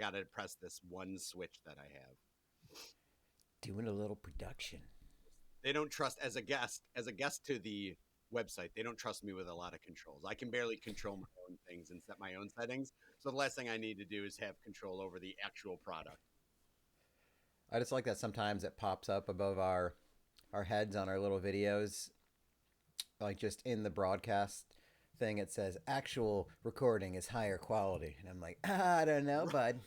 Got to press this one switch that I have. Doing a little production. They don't trust as a guest to the website. They don't trust me with a lot of controls. I can barely control my own things and set my own settings. So the last thing I need to do is have control over the actual product. I just like that sometimes it pops up above our heads on our little videos, like just in the broadcast thing. It says actual recording is higher quality, and I'm like, I don't know, Right. bud.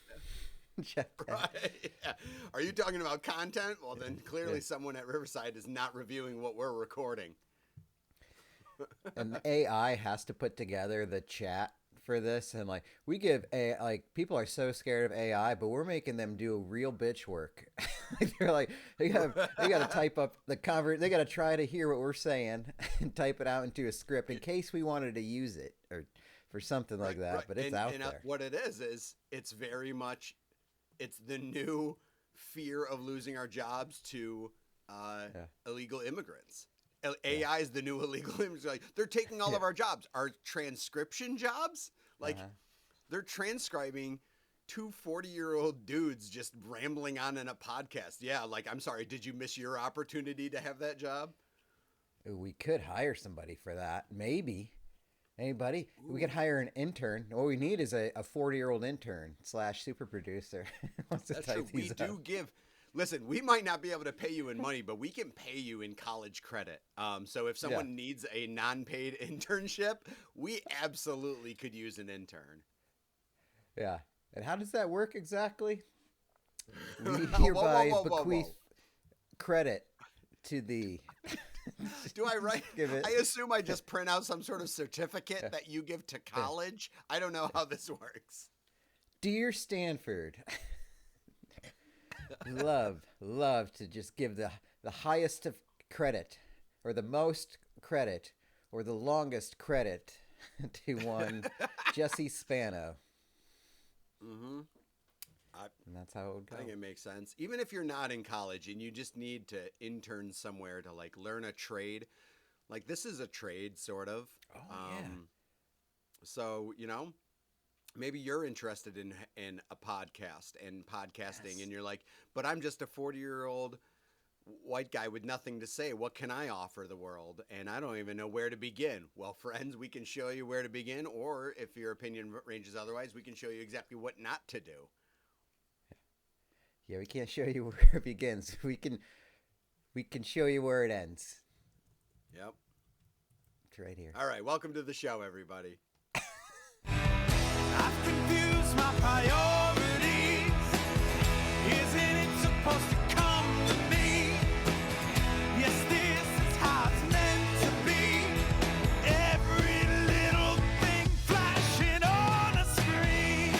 Check that. Right. Yeah. Are you talking about content? Well, then Yeah. clearly someone at Riverside is not reviewing what we're recording. And the AI has to put together the chat for this, and like we give a like people are so scared of AI, but we're making them do real bitch work. Like they're like they got to type up the cover, they got to try to hear what we're saying and type it out into a script in case we wanted to use it or for something Right, like that. right. But it's out And there. what it is it's very much it's the new fear of losing our jobs to Yeah, illegal immigrants. yeah, AI is the new illegal immigrants. Like, they're taking all yeah. of our jobs. Our transcription jobs, Uh like huh. they're transcribing two 40-year-old dudes just rambling on in a podcast. Yeah, like I'm sorry, did you miss your opportunity to have that job? We could hire somebody for that, maybe. Anybody? We could Ooh, hire an intern. What we need is a 40-year-old intern slash super producer wants to that's true. type We these up. do give. Listen, we might not be able to pay you in money, but we can pay you in college credit. So if Yeah, someone needs a non-paid internship, we absolutely could use an intern. yeah. And how does that work exactly? We Whoa, whoa, hereby whoa, whoa, bequeath whoa! credit to thee. Do I write? Just give it. I assume I just print out some sort of certificate Yeah, that you give to yeah, college. I don't know yeah. how this works. Dear Stanford, love to just give the highest of credit, or the most credit, or the longest credit to one Jesse Spano, Mm-hmm. I, and that's how it would I think go. it makes sense. Even if you're not in college and you just need to intern somewhere to like learn a trade, like this is a trade sort of. Oh yeah. Um, so maybe you're interested in a podcast and podcasting, Yes. and you're like, but I'm just a 40-year-old white guy with nothing to say. What can I offer the world? And I don't even know where to begin. Well, friends, we can show you where to begin, or if your opinion ranges otherwise, we can show you exactly what not to do. Yeah, we can't show you where it begins. We can show you where it ends. Yep. It's right here. All right. Welcome to the show, everybody. I've confused my priorities. Isn't it supposed to come to me? Yes, this is how it's meant to be. Every little thing flashing on a screen.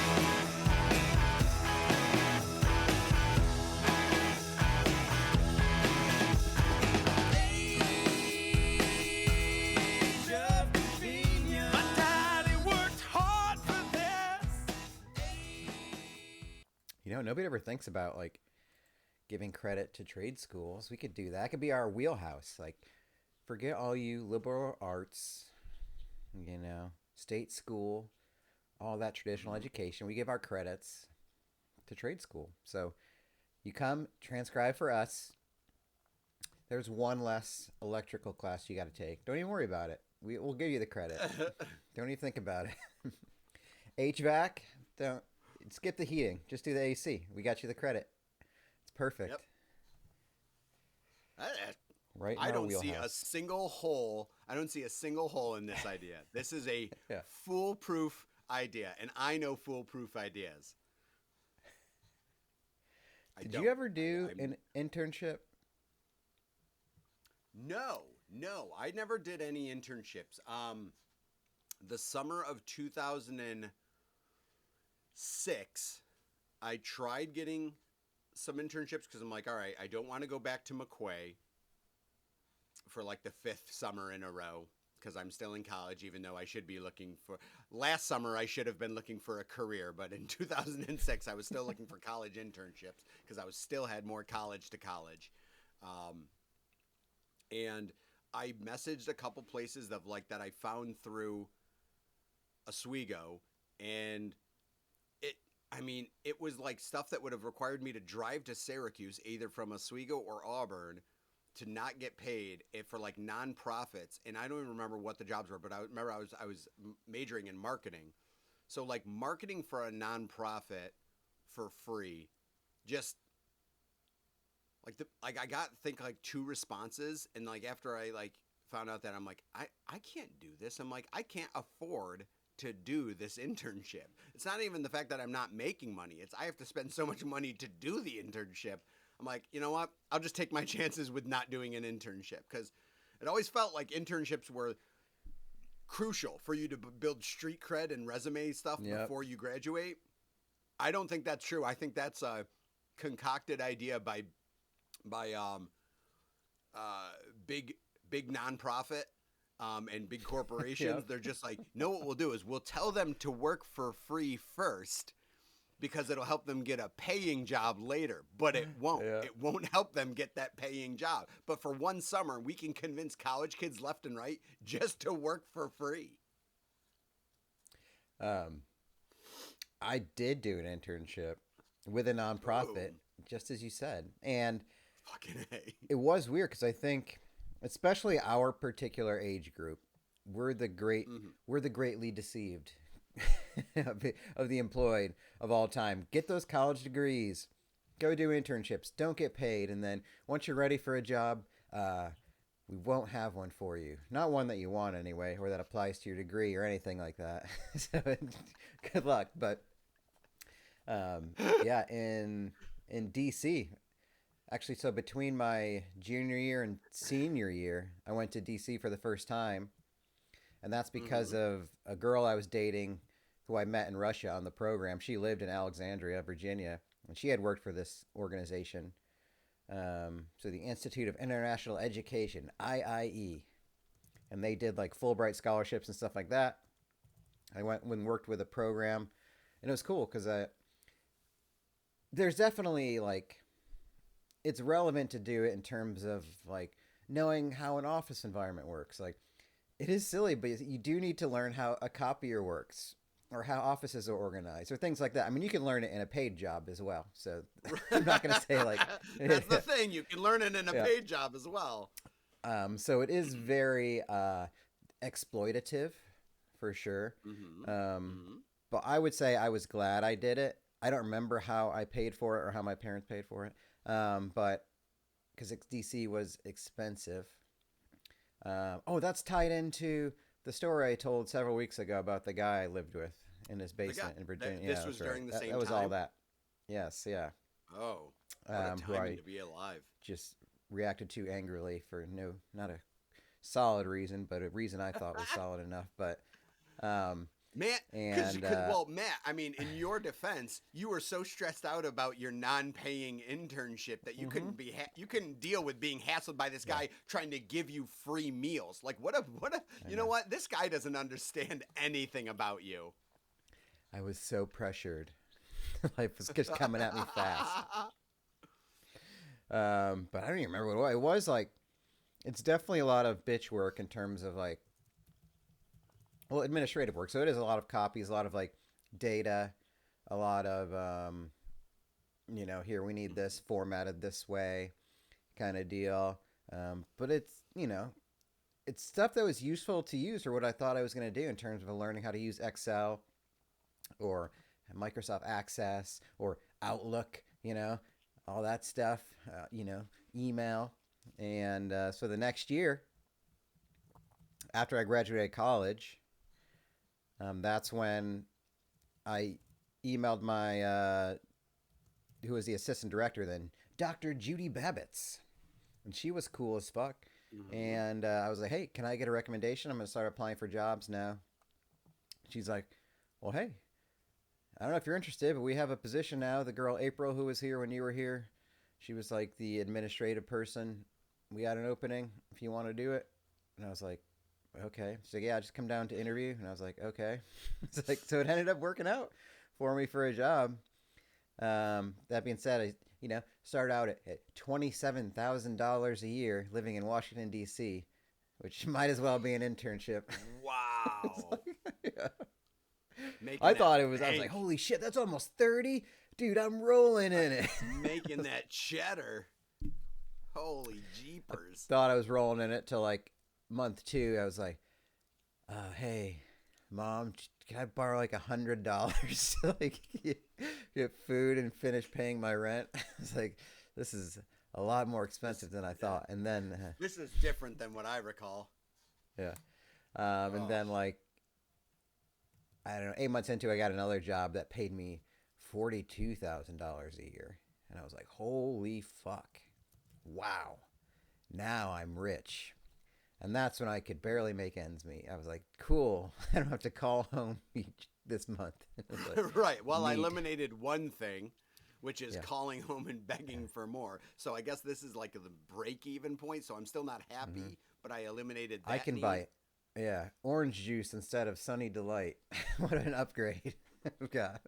Age of convenience. My daddy worked hard for this. Nobody ever thinks about like giving credit to trade schools. We could do that. It could be our wheelhouse. Like, forget all you liberal arts, state school, all that traditional Mm-hmm. education. We give our credits to trade school. So you come transcribe for us. There's one less electrical class you got to take. Don't even worry about it. We'll give you the credit. Don't even think about it. HVAC, don't skip the heating. Just do the AC. We got you the credit. It's Yep. perfect. I, Right in I our don't see a wheelhouse. single hole. I don't see a single hole in this idea. This is a Yeah. foolproof idea, and I know foolproof ideas. I Did you don't. ever do I'm an internship? no, no. I never did any internships. The summer of 2006, I tried getting some internships because I'm like, all right, I don't want to go back to McQuay for like the fifth summer in a row because I'm still in college, even though I should be looking for. Last summer, I should have been looking for a career, but in 2006, I was still looking for college internships because I was still had more college to college. Um, and I messaged a couple places of like that I found through Oswego, and it I mean, it was like stuff that would have required me to drive to Syracuse, either from Oswego or Auburn, to not get paid for like nonprofits. And I don't even remember what the jobs were, but I remember I was majoring in marketing. So like marketing for a nonprofit for free, just like I got like 2 responses, and like after I like found out that, I'm like, I can't do this. I'm like, I can't afford to do this internship. It's not even the fact that I'm not making money. It's I have to spend so much money to do the internship. I'm like, you know what? I'll just take my chances with not doing an internship, because it always felt like internships were crucial for you to build street cred and resume stuff before you graduate. I don't think that's true. I think that's a concocted idea by big nonprofit and big corporations. They're just like, no, what we'll do is we'll tell them to work for free first, because it'll help them get a paying job later, but it won't. It won't help them get that paying job. But for one summer, we can convince college kids left and right just to work for free. I did do an internship with a nonprofit, just as you said. And fucking A. It was weird because I think, especially our particular age group, we're the greatly deceived of the employed of all time. Get those college degrees, go do internships, don't get paid, and then once you're ready for a job, we won't have one for you. Not one that you want anyway, or that applies to your degree or anything like that. So good luck. But in DC, actually, so between my junior year and senior year, I went to DC for the first time. And that's because of a girl I was dating who I met in Russia on the program. She lived in Alexandria, Virginia, and she had worked for this organization. So the Institute of International Education, IIE. And they did like Fulbright scholarships and stuff like that. I went and worked with a program, and it was cool because there's definitely like, it's relevant to do it in terms of like knowing how an office environment works. Like, it is silly, but you do need to learn how a copier works or how offices are organized or things like that. I mean, you can learn it in a paid job as well. So I'm not going to say like... That's the thing. You can learn it in a paid job as well. So it is very exploitative for sure. But I would say I was glad I did it. I don't remember how I paid for it or how my parents paid for it. But because DC was expensive. That's tied into the story I told several weeks ago about the guy I lived with in his basement in Virginia. This was during the same time? That was all that. Yes, yeah. Oh, what a time to be alive. Just reacted to angrily for not a solid reason, but a reason I thought was solid enough. But Matt, Matt, I mean, in your defense, you were so stressed out about your non-paying internship that you couldn't you couldn't deal with being hassled by this guy trying to give you free meals. Like, you know what? This guy doesn't understand anything about you. I was so pressured. Life was just coming at me fast. But I don't even remember what it was. It was like, it's definitely a lot of bitch work in terms of like, administrative work. So it is a lot of copies, a lot of like data, a lot of, here, we need this formatted this way kind of deal. But it's, it's stuff that was useful to use for what I thought I was going to do in terms of learning how to use Excel or Microsoft Access or Outlook, all that stuff, email. And so the next year, after I graduated college, that's when I emailed my, who was the assistant director then, Dr. Judy Babbitts. And she was cool as fuck. And I was like, hey, can I get a recommendation? I'm going to start applying for jobs now. She's like, well, hey, I don't know if you're interested, but we have a position now. The girl April who was here when you were here, she was like the administrative person. We got an opening if you want to do it. And I was like, okay. She's like, yeah, just come down to interview. And I was like, okay. So it ended up working out for me for a job. That being said, I started out at $27,000 a year living in Washington, D.C., which might as well be an internship. Wow. Making I that thought it was. I was bank. like, holy shit, that's almost 30, dude. I'm rolling in it. Making that cheddar. Holy jeepers. Thought I was rolling in it till like month 2. I was like, hey, Mom, can I borrow like $100 to like get food and finish paying my rent? It's like, this is a lot more expensive than I thought. And then This is different than what I recall. yeah, and then like, I don't know, 8 months into it, I got another job that paid me $42,000 a year, and I was like, holy fuck, wow, now I'm rich. And that's when I could barely make ends meet. I was like, cool, I don't have to call home this month. Like, Right. Well, I neat. eliminated one thing, which is Yeah. calling home and begging for more. So I guess this is like the break-even point. So I'm still not happy, but I eliminated that I can need. buy, yeah, orange juice instead of Sunny Delight. What an upgrade. God.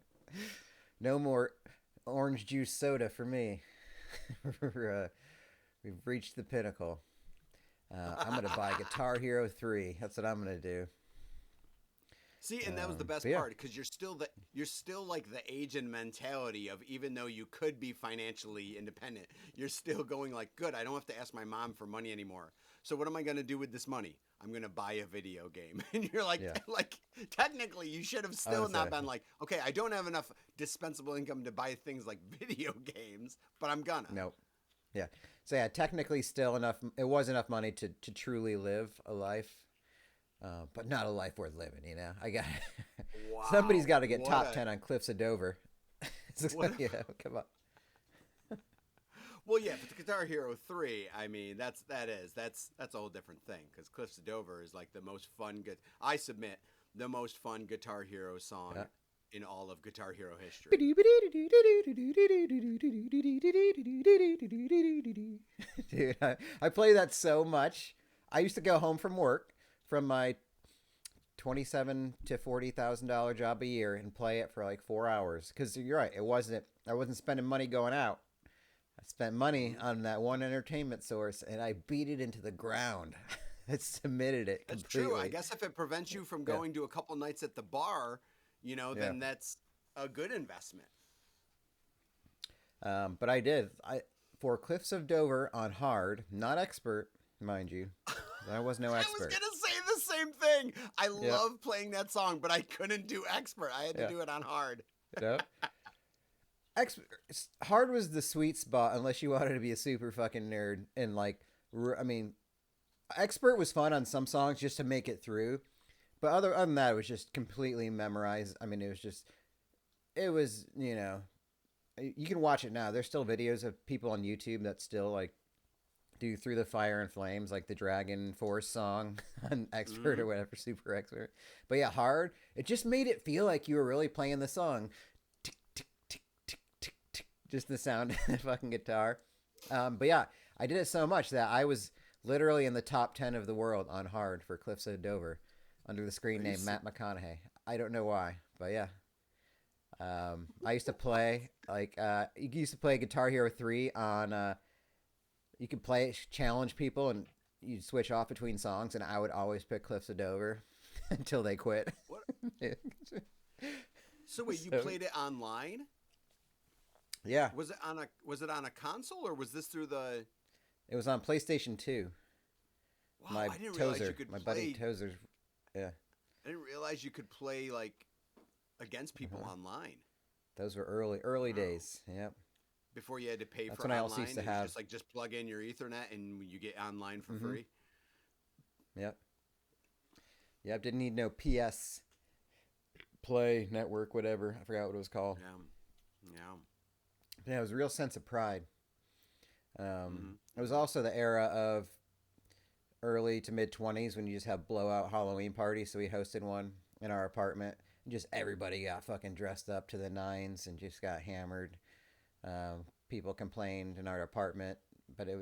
No more orange juice soda for me. We've reached the pinnacle. I'm going to buy Guitar Hero 3. That's what I'm going to do. See, and that was the best but yeah. part because you're still like the age and mentality of even though you could be financially independent, you're still going like, good, I don't have to ask my mom for money anymore. So what am I going to do with this money? I'm going to buy a video game. And you're like, Yeah. like technically you should have still was not like- been like, okay, I don't have enough dispensable income to buy things like video games, but I'm gonna. Nope. Yeah. So yeah, technically still enough. It was enough money to truly live a life, but not a life worth living. You know, I got Wow, somebody's got to get what top a- 10 on Cliffs of Dover. So, What- you know, come on. Well, yeah, but the Guitar Hero 3, I mean, that's a whole different thing because Cliffs of Dover is like the most fun. I submit the most fun Guitar Hero song Yeah. in all of Guitar Hero history. Dude, I play that so much. I used to go home from work from my $27,000 to $40,000 job a year and play it for like 4 hours. Because you're right, I wasn't spending money going out. I spent money on that one entertainment source, and I beat it into the ground. I submitted it That's completely. true. I guess if it prevents you from going to a couple nights at the bar, you know, then that's a good investment. But I did. For Cliffs of Dover on hard, not expert, mind you. I was no I expert. was gonna say the same thing. I love playing that song, but I couldn't do expert. I had to do it on hard. You know? Hard was the sweet spot unless you wanted to be a super fucking nerd and like, I mean, expert was fun on some songs just to make it through, but other than that, it was just completely memorized. I mean, it was you know, you can watch it now. There's still videos of people on YouTube that still like do Through the Fire and Flames, like the Dragon Force song on expert or whatever, super expert. But yeah, hard. It just made it feel like you were really playing the song. Just the sound of the fucking guitar. But yeah, I did it so much that I was literally in the top 10 of the world on hard for Cliffs of Dover under the screen name Matt McConaughey. I don't know why, but yeah. I used to play, like, you used to play Guitar Hero 3 on, you could play, challenge people, and you'd switch off between songs, and I would always pick Cliffs of Dover until they quit. What? So wait, you So- played it online? Yeah, Was it on a console or was this through the? it was on PlayStation 2. Wow, My I didn't realize you Tozer, could my play. buddy Tozer's, yeah, I didn't realize you could play like against people online those were early days. Yep. before you had to pay That's for when I online. also used to It was have- just like just plug in your Ethernet and you get online for free. Yep. Yep. Didn't need no PS Play Network, whatever. I forgot what it was called. Yeah. Yeah, it was a real sense of pride. It was also the era of early to mid 20s when you just have blowout Halloween parties. So we hosted one in our apartment. And just everybody got fucking dressed up to the nines and just got hammered. People complained in our apartment, but it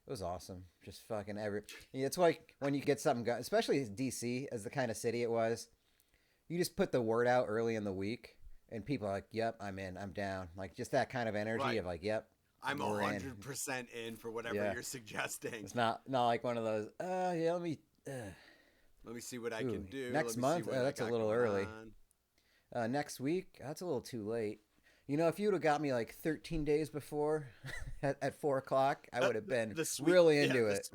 was awesome. Just fucking it's like when you get something, especially DC as the kind of city it was, you just put the word out early in the week and people are like, yep, I'm in, I'm down. Like just that kind of energy Right. of like, yep, I'm we're in. 100% in for whatever Yeah. you're suggesting. It's not like one of those, yeah, let me, Let me see what I Ooh, can do. next Let me see month? what Oh, I that's a got little going early. on. Next week, that's a little too late. You know, if you would have got me like 13 days before at 4 o'clock, I would have been really into it.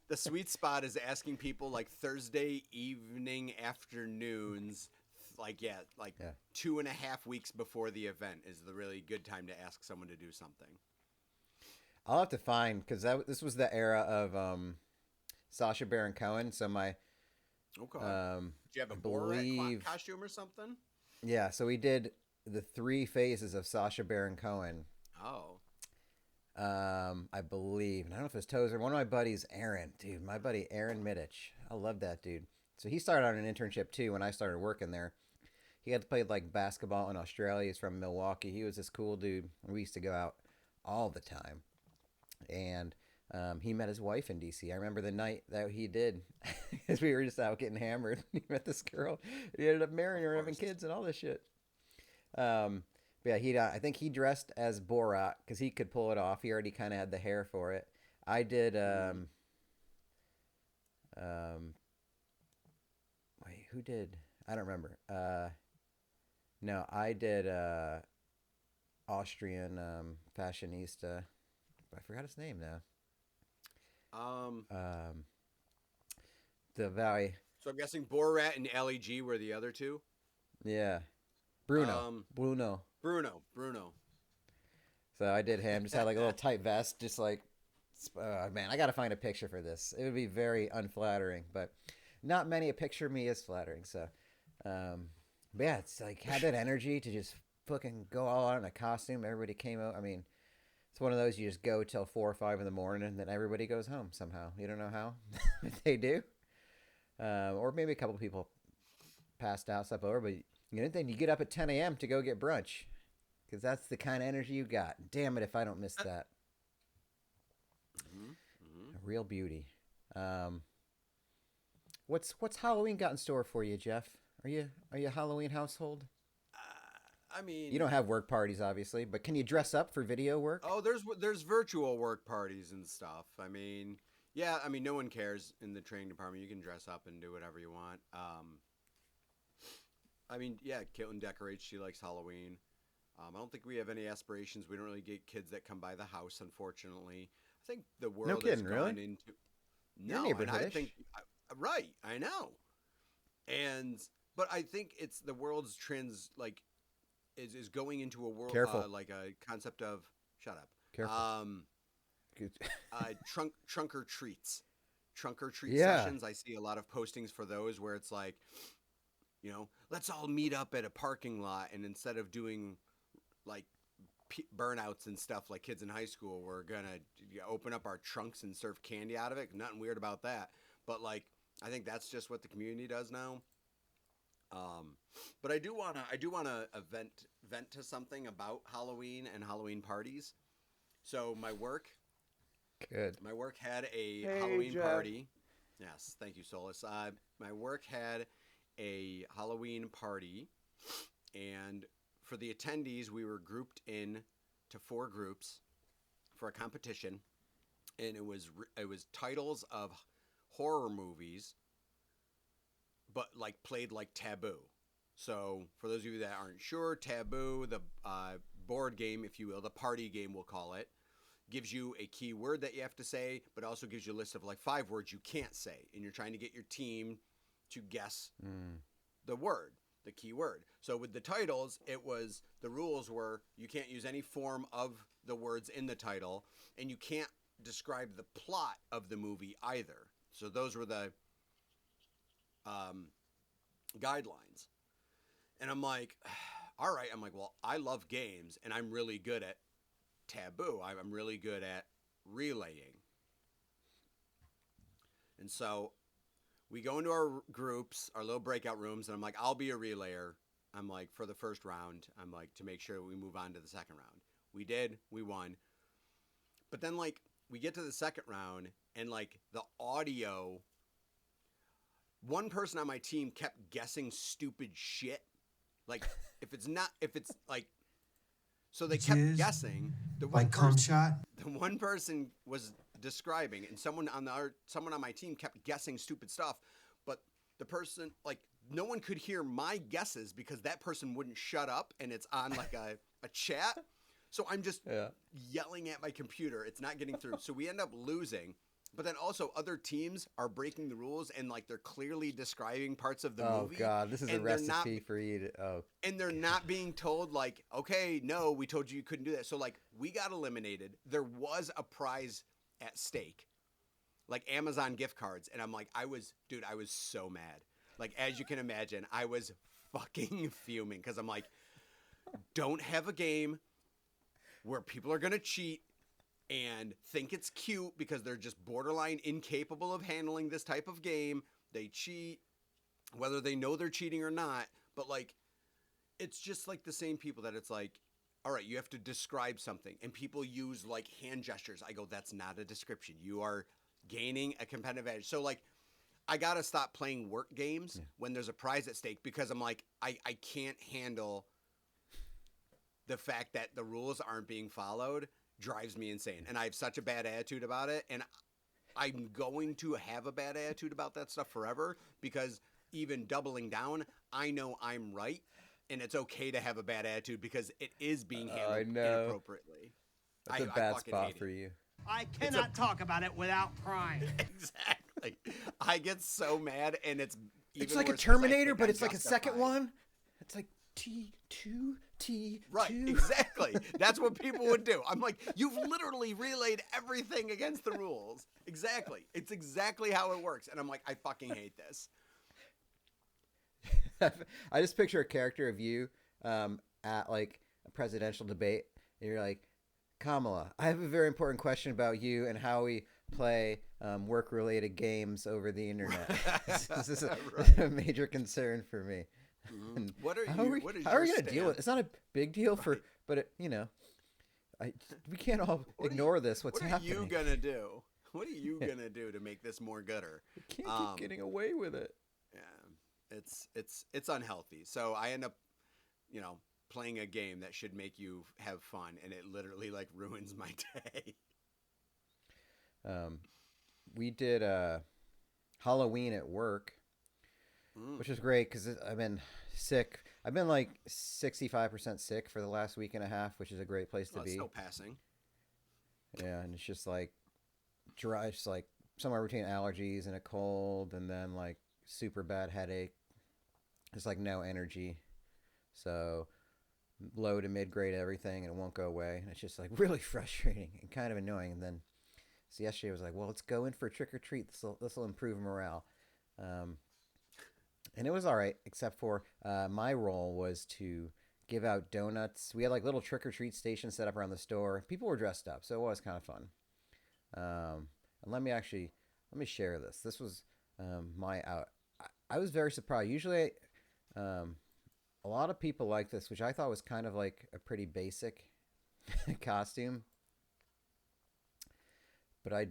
The sweet spot is asking people like Thursday evening afternoons, like 2.5 weeks before the event is the really good time to ask someone to do something. I'll have to find, because this was the era of Sacha Baron Cohen. So my Okay. Do you have a Borat costume or something? Yeah, so we did the 3 phases of Sacha Baron Cohen. Oh. I believe. And I don't know if it's Tozer. One of my buddies, Aaron. Dude, my buddy Aaron Middich. I love that dude. So he started on an internship too when I started working there. He had played like basketball in Australia. He's from Milwaukee. He was this cool dude. We used to go out all the time. And he met his wife in DC. I remember the night that he did, because we were just out getting hammered. He met this girl. He ended up marrying her, having kids, and all this shit. But yeah, I think he dressed as Borat because he could pull it off. He already kind of had the hair for it. I did. Wait, who did? I don't remember. No, I did Austrian fashionista. I forgot his name now. The Valley. So I'm guessing Borat and Ali G were the other two. Yeah, Bruno. Bruno. So I did him. Just had like a little tight vest. Just like, man, I got to find a picture for this. It would be very unflattering, but not many a picture of me is flattering. So, but yeah, it's like had that energy to just fucking go all out in a costume. Everybody came out. I mean, it's one of those you just go till 4 or 5 in the morning, and then everybody goes home somehow. You don't know how, but they do. Or maybe a couple of people passed out, stuff over, but then you get up at 10 a.m. to go get brunch, because that's the kind of energy you got. Damn it if I don't miss that. A real beauty. What's Halloween got in store for you, Jeff? Are you a Halloween household? I mean, you don't have work parties, obviously, but can you dress up for video work? Oh, there's virtual work parties and stuff. I mean, yeah, I mean, no one cares in the training department. You can dress up and do whatever you want. I mean, yeah, Caitlin decorates. She likes Halloween. I don't think we have any aspirations. We don't really get kids that come by the house, unfortunately. I think the world has gone into no, and I think right. I know, but I think it's the world's trends is going into a world like a concept of shut up. Careful. Trunk or treats sessions. I see a lot of postings for those where it's like, let's all meet up at a parking lot, and instead of doing like burnouts and stuff like kids in high school, we're gonna open up our trunks and serve candy out of it. Nothing weird about that, but like I think that's just what the community does now. But I do wanna vent to something about Halloween and Halloween parties. So my work had a Halloween party. Yes, thank you, Solus. My work had a Halloween party, and for the attendees, we were grouped in to 4 groups for a competition, and it was titles of horror movies, but like played like Taboo. So for those of you that aren't sure, Taboo, the board game, if you will, the party game we'll call it, gives you a key word that you have to say, but also gives you a list of like 5 words you can't say, and you're trying to get your team to guess the word, the key word. So with the titles, the rules were you can't use any form of the words in the title, and you can't describe the plot of the movie either. So those were the guidelines. And I'm like, all right. I'm like, well, I love games, and I'm really good at Taboo. I'm really good at relaying. And so we go into our groups, our little breakout rooms, and I'm like, I'll be a relayer. I'm like, for the first round, I'm like, to make sure we move on to the second round. We did. We won. But then, like, we get to the second round, and, like, the audio, one person on my team kept guessing stupid shit. Like, so they kept guessing. The one person was describing, and someone on my team kept guessing stupid stuff. But the person, like, no one could hear my guesses because that person wouldn't shut up, and it's on like a chat. So I'm just yelling at my computer. It's not getting through. So we end up losing. But then also other teams are breaking the rules, and like they're clearly describing parts of the movie. Oh God, this is a recipe for you to. Oh. And they're not being told like, okay, no, we told you couldn't do that. So like we got eliminated. There was a prize at stake, like Amazon gift cards, and I'm like, I was so mad. Like as you can imagine, I was fucking fuming because I'm like, don't have a game where people are gonna cheat and think it's cute because they're just borderline incapable of handling this type of game. They cheat, whether they know they're cheating or not. But, like, it's just like the same people that it's like, all right, you have to describe something. And people use, like, hand gestures. I go, that's not a description. You are gaining a competitive edge. So, like, I got to stop playing work games when there's a prize at stake because I'm like, I can't handle the fact that the rules aren't being followed. Drives me insane, and I have such a bad attitude about it, and I'm going to have a bad attitude about that stuff forever because even doubling down, I know I'm right, and it's okay to have a bad attitude because it is being handled inappropriately. That's a bad spot for you. I cannot talk about it without crying. Exactly. I get so mad, and it's even It's like a worse 'cause Terminator, I think but I'm it's like a second justified. one. It's like T2, T2. Right, exactly. That's what people would do. I'm like, you've literally relayed everything against the rules. Exactly. It's exactly how it works. And I'm like, I fucking hate this. I just picture a character of you at like a presidential debate. And you're like, Kamala, I have a very important question about you and how we play work-related games over the internet. This is a major concern for me. Mm-hmm. What are How you? are we going to deal with it? It's not a big deal for, but it, you know, we can't all ignore this. What's happening? What are you gonna do? What are you gonna do to make this more gooder? We can't keep getting away with it. Yeah, it's unhealthy. So I end up, you know, playing a game that should make you have fun, and it literally like ruins my day. We did Halloween at work, which is great because I've been sick. I've been like 65% sick for the last week and a half, which is a great place to be. Still passing. Yeah, and it's just like dry, it's like somewhere between allergies and a cold, and then like super bad headache. It's like no energy, so low to mid grade everything, and it won't go away. And it's just like really frustrating and kind of annoying. And then so yesterday I was like, well, let's go in for a trick or treat. This will improve morale. And it was all right, except for my role was to give out donuts. We had like little trick or treat stations set up around the store. People were dressed up, so it was kind of fun. And let me share this. This was my out. I was very surprised. Usually, a lot of people like this, which I thought was kind of like a pretty basic costume. But I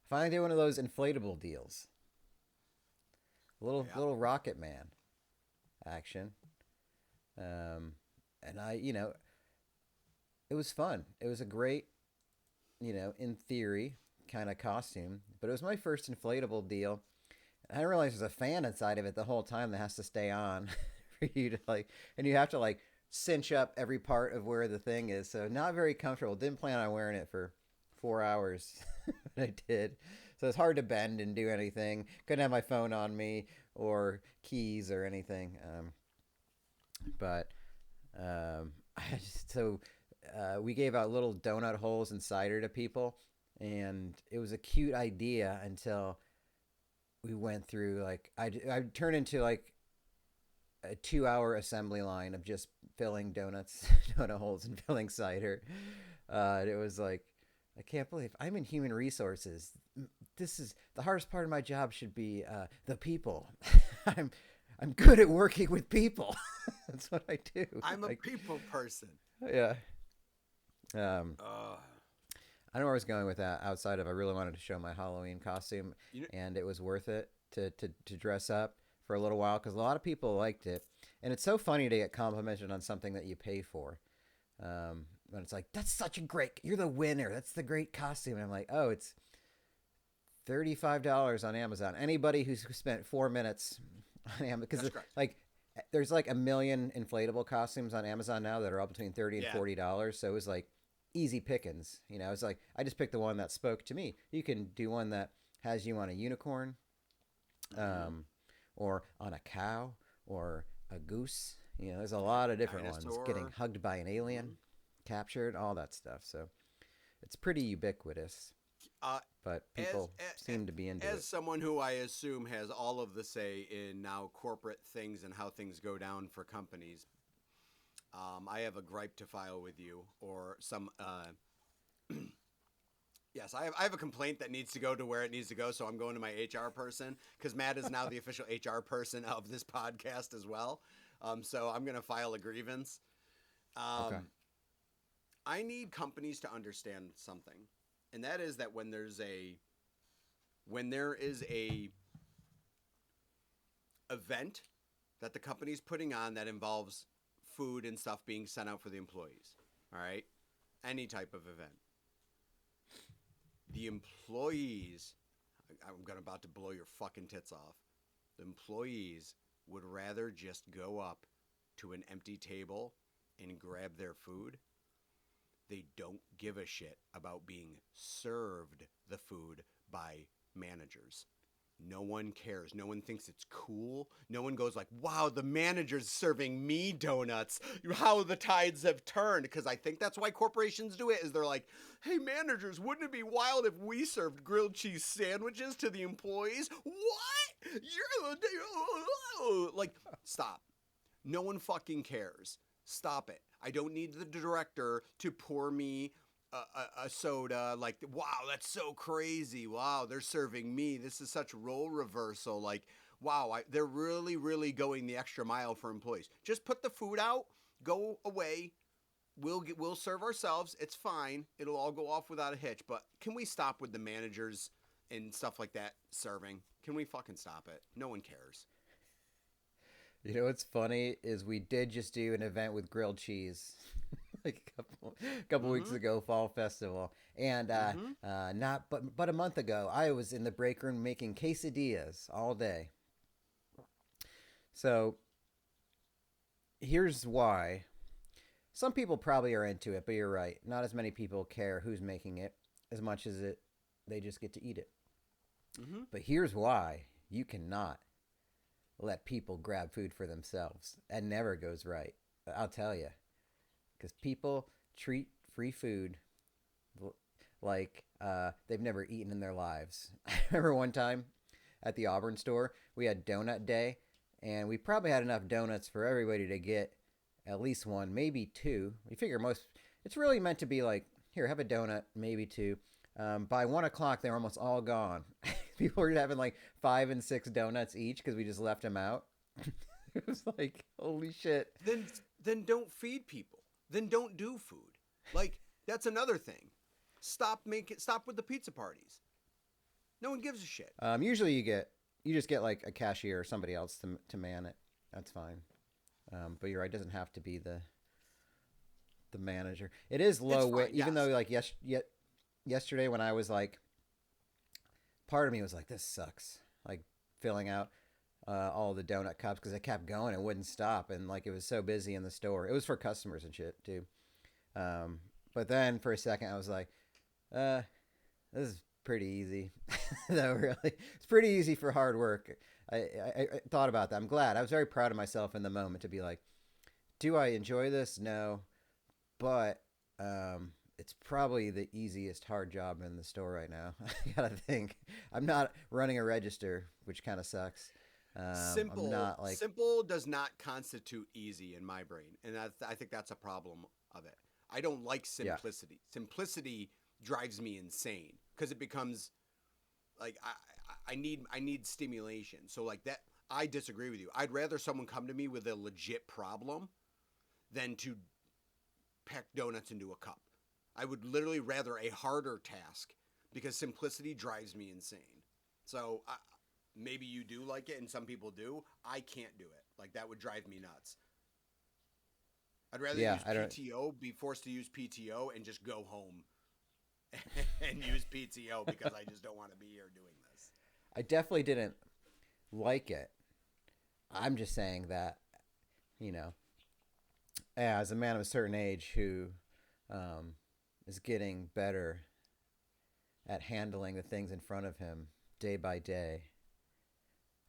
finally did one of those inflatable deals. Little Rocket Man action. And it was fun. It was a great, in theory, kind of costume. But it was my first inflatable deal. I didn't realize there's a fan inside of it the whole time that has to stay on for you to like, and you have to like cinch up every part of where the thing is. So not very comfortable. Didn't plan on wearing it for 4 hours, but I did. So it's hard to bend and do anything. Couldn't have my phone on me or keys or anything. We gave out little donut holes and cider to people, and it was a cute idea until we went through like I turned into like a 2-hour assembly line of just filling donut holes and filling cider. It was like, I can't believe I'm in human resources. This is the hardest part of my job. Should be the people. I'm good at working with people. That's what I do. I'm a people person. Yeah. I don't know where I was going with that. Outside of, I really wanted to show my Halloween costume, and it was worth it to dress up for a little while because a lot of people liked it. And it's so funny to get complimented on something that you pay for. But it's like, that's such a great, you're the winner. That's the great costume. And I'm like, oh, it's $35 on Amazon. Anybody who's spent 4 minutes Because That's correct. like there's like a million inflatable costumes on Amazon now that are all between $30 and $40. So it was like easy pickings. You know, it's like I just picked the one that spoke to me. You can do one that has you on a unicorn, or on a cow, or a goose. You know, there's a lot of different ones. Getting hugged by an alien, captured, all that stuff. So it's pretty ubiquitous. But people seem to be into it. As someone who I assume has all of the say in now corporate things and how things go down for companies, I have a gripe to file with you, or some. Yes, I have a complaint that needs to go to where it needs to go, so I'm going to my HR person, because Matt is now the official HR person of this podcast as well. So I'm going to file a grievance. Okay. I need companies to understand something, and that is that when there is a event that the company's putting on that involves food and stuff being sent out for the employees, all right, any type of event, the employees, I'm about to blow your fucking tits off. The employees would rather just go up to an empty table and grab their food. They don't give a shit about being served the food by managers. No one cares. No one thinks it's cool. No one goes like, wow, the manager's serving me donuts. How the tides have turned. Because I think that's why corporations do it, is they're like, hey, managers, wouldn't it be wild if we served grilled cheese sandwiches to the employees? What? You're like, stop. No one fucking cares. Stop it. I don't need the director to pour me a soda. Like, wow, that's so crazy. Wow, they're serving me. This is such role reversal. Like, wow, they're really, really going the extra mile for employees. Just put the food out, go away. We'll serve ourselves. It's fine. It'll all go off without a hitch. But can we stop with the managers and stuff like that serving? Can we fucking stop it? No one cares. You know what's funny is we did just do an event with grilled cheese like a couple weeks ago, Fall Festival, and but a month ago I was in the break room making quesadillas all day. So here's why. Some people probably are into it, but you're right. Not as many people care who's making it as much as they just get to eat it. Mm-hmm. But here's why you cannot let people grab food for themselves. That never goes right. I'll tell you. Because people treat free food like they've never eaten in their lives. I remember one time at the Auburn store, we had donut day, and we probably had enough donuts for everybody to get at least one, maybe two. We figure it's really meant to be like, here, have a donut, maybe two. By 1 o'clock, they were almost all gone. People were having like 5 and 6 donuts each because we just left them out. It was like, holy shit. Then don't feed people. Then don't do food. Like, that's another thing. Stop with the pizza parties. No one gives a shit. Usually you just get like a cashier or somebody else to man it. That's fine. But you're right, it doesn't have to be the manager. It is low wage, even though like yesterday when I was like, part of me was like, this sucks. Like filling out all the donut cups because I kept going. It wouldn't stop. And like, it was so busy in the store. It was for customers and shit too. But then for a second I was like, this is pretty easy. No, really. It's pretty easy for hard work. I thought about that. I'm glad. I was very proud of myself in the moment to be like, do I enjoy this? No. But it's probably the easiest hard job in the store right now. I gotta think. I'm not running a register, which kind of sucks. Simple does not constitute easy in my brain, and I think that's a problem of it. I don't like simplicity. Yeah. Simplicity drives me insane because it becomes like I need stimulation. So like that, I disagree with you. I'd rather someone come to me with a legit problem than to pack donuts into a cup. I would literally rather a harder task because simplicity drives me insane. So maybe you do like it and some people do. I can't do it. Like that would drive me nuts. I'd rather use PTO, be forced to use PTO and just go home and use PTO because I just don't want to be here doing this. I definitely didn't like it I'm just saying that, you know, as a man of a certain age who is getting better at handling the things in front of him day by day,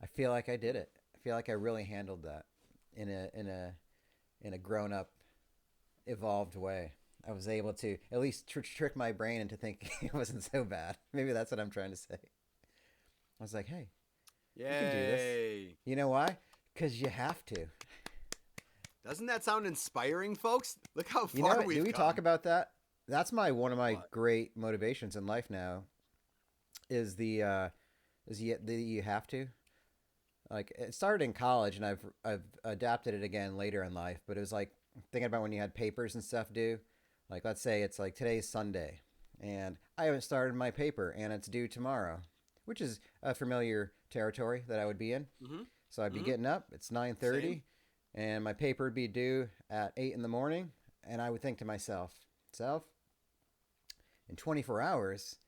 I feel like I did it. I feel like I really handled that in a grown up, evolved way. I was able to at least trick my brain into thinking it wasn't so bad. Maybe that's what I'm trying to say. I was like, hey, Yay. you can do this. You know why? Because you have to. Doesn't that sound inspiring, folks? Look how You far know, we've do we come. talk about that? That's one of my What? great motivations in life now. Is the you have to. Like it started in college, and I've adapted it again later in life. But it was like thinking about when you had papers and stuff due. Like let's say it's like today's Sunday, and I haven't started my paper, and it's due tomorrow, which is a familiar territory that I would be in. Mm-hmm. So I'd be getting up. It's 9:30, and my paper would be due at 8 in the morning, and I would think to myself, in 24 hours,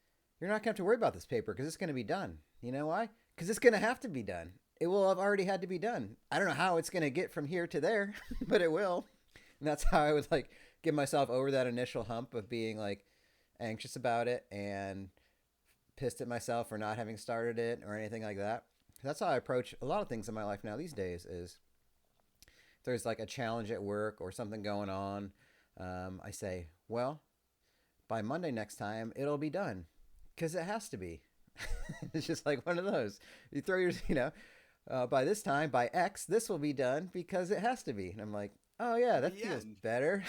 you're not going to have to worry about this paper because it's going to be done. You know why? Because it's going to have to be done. It will have already had to be done. I don't know how it's going to get from here to there, but it will. And that's how I would like get myself over that initial hump of being like anxious about it and pissed at myself for not having started it or anything like that. That's how I approach a lot of things in my life now these days is if there's like a challenge at work or something going on, I say, well, by Monday next time, it'll be done because it has to be. It's just like one of those. You throw your, by this time, by X, this will be done because it has to be. And I'm like, oh yeah, that feels better.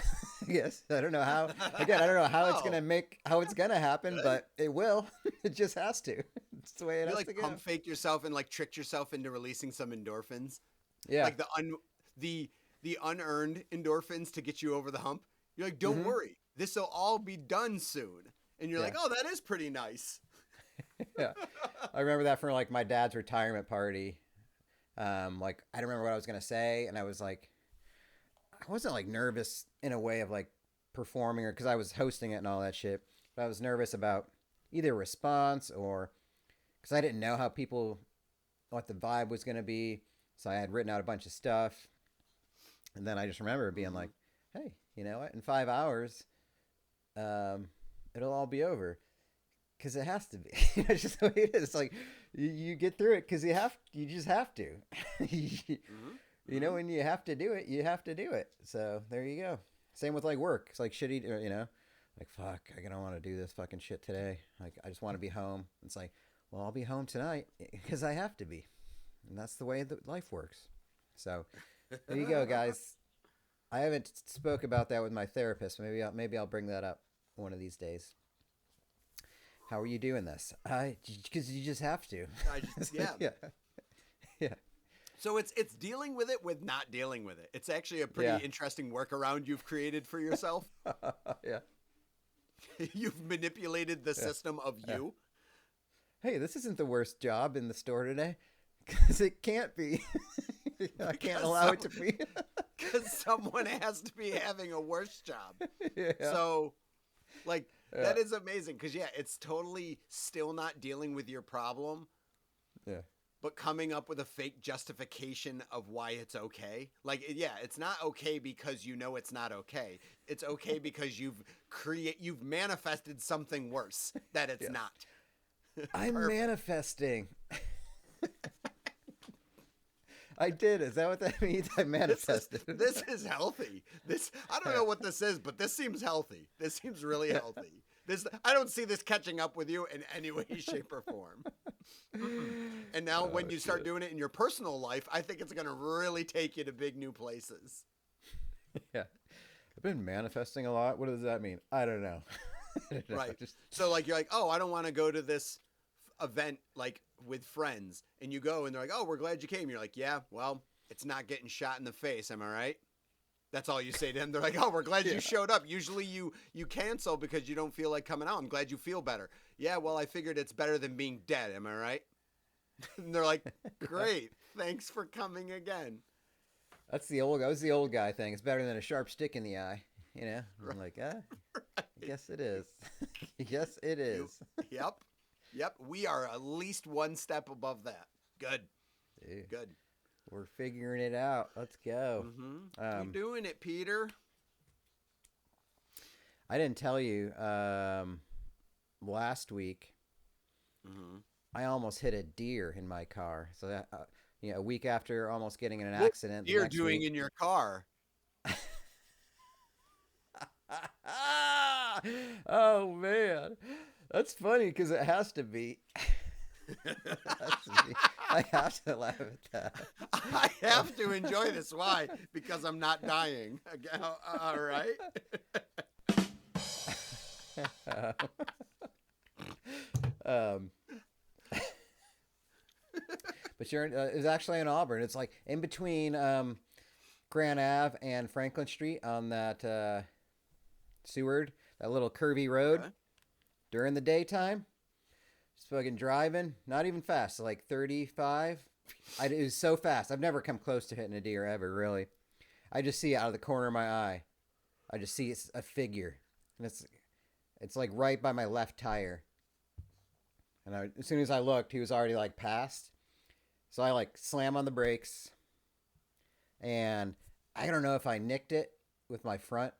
Yes, I don't know how. Again, I don't know how it's gonna happen, but it will. It just has to. It's the way it has like to go. pump fake yourself and like tricked yourself into releasing some endorphins. Yeah, Like the unearned endorphins to get you over the hump. You're like, don't worry, this will all be done soon. And you're like, oh, that is pretty nice. Yeah, I remember that for like my dad's retirement party. Like I don't remember what I was gonna say, and I was like, I wasn't like nervous in a way of like performing or because I was hosting it and all that shit. But I was nervous about either response or because I didn't know what the vibe was gonna be. So I had written out a bunch of stuff, and then I just remember being like, hey, you know what? In 5 hours, it'll all be over. Because it has to be. It's just the way it is. It's like you get through it because you just have to. You know, when you have to do it, you have to do it. So there you go. Same with like work. It's like shitty, like fuck, I don't want to do this fucking shit today. Like I just want to be home. It's like, well, I'll be home tonight because I have to be, and that's the way that life works. So there you go, guys. I haven't spoke about that with my therapist. Maybe I'll bring that up one of these days. How are you doing this? Because you just have to. Yeah. So it's dealing with it with not dealing with it. It's actually a pretty interesting workaround you've created for yourself. Yeah. You've manipulated the system of you. Hey, this isn't the worst job in the store today. Because it can't be. I can't allow it to be. Because someone has to be having a worse job. Yeah. So, like, that is amazing. Because, it's totally still not dealing with your problem. Yeah. But coming up with a fake justification of why it's okay. Like, it's not okay because you know it's not okay. It's okay because you've manifested something worse that it's not. I'm manifesting. I did. Is that what that means? I manifested. This is healthy. I don't know what this is, but this seems healthy. This seems really healthy. I don't see this catching up with you in any way, shape, or form. And now when you start doing it in your personal life, I think it's going to really take you to big new places. Yeah. I've been manifesting a lot. What does that mean? I don't know. Right. So like, you're like, oh, I don't want to go to this event like with friends. And you go and they're like, oh, we're glad you came. You're like, yeah, well, it's not getting shot in the face. Am I right? That's all you say to them. They're like, oh, we're glad you showed up. Usually you cancel because you don't feel like coming out. I'm glad you feel better. Yeah, well, I figured it's better than being dead. Am I right? And they're like, great. Thanks for coming again. That was the old guy thing. It's better than a sharp stick in the eye. You know? I'm like, I guess it is. Yes, it is. Yep. We are at least one step above that. Good. Dude. Good. We're figuring it out. Let's go. You're doing it, Peter. I didn't tell you last week. I almost hit a deer in my car. So that a week after almost getting in an accident, What you're doing in your car? Oh man, that's funny because it has to be. I have to laugh at that. I have to enjoy this. Why? Because I'm not dying. All right. But it's actually in Auburn. It's like in between Grand Ave and Franklin Street on that Seward, that little curvy road. Okay. During the daytime, just fucking driving, not even fast, like 35. It was so fast. I've never come close to hitting a deer ever, really. I just see it out of the corner of my eye. I just see it's a figure, and it's like right by my left tire. And as soon as I looked, he was already like past. So I like slam on the brakes, and I don't know if I nicked it with my front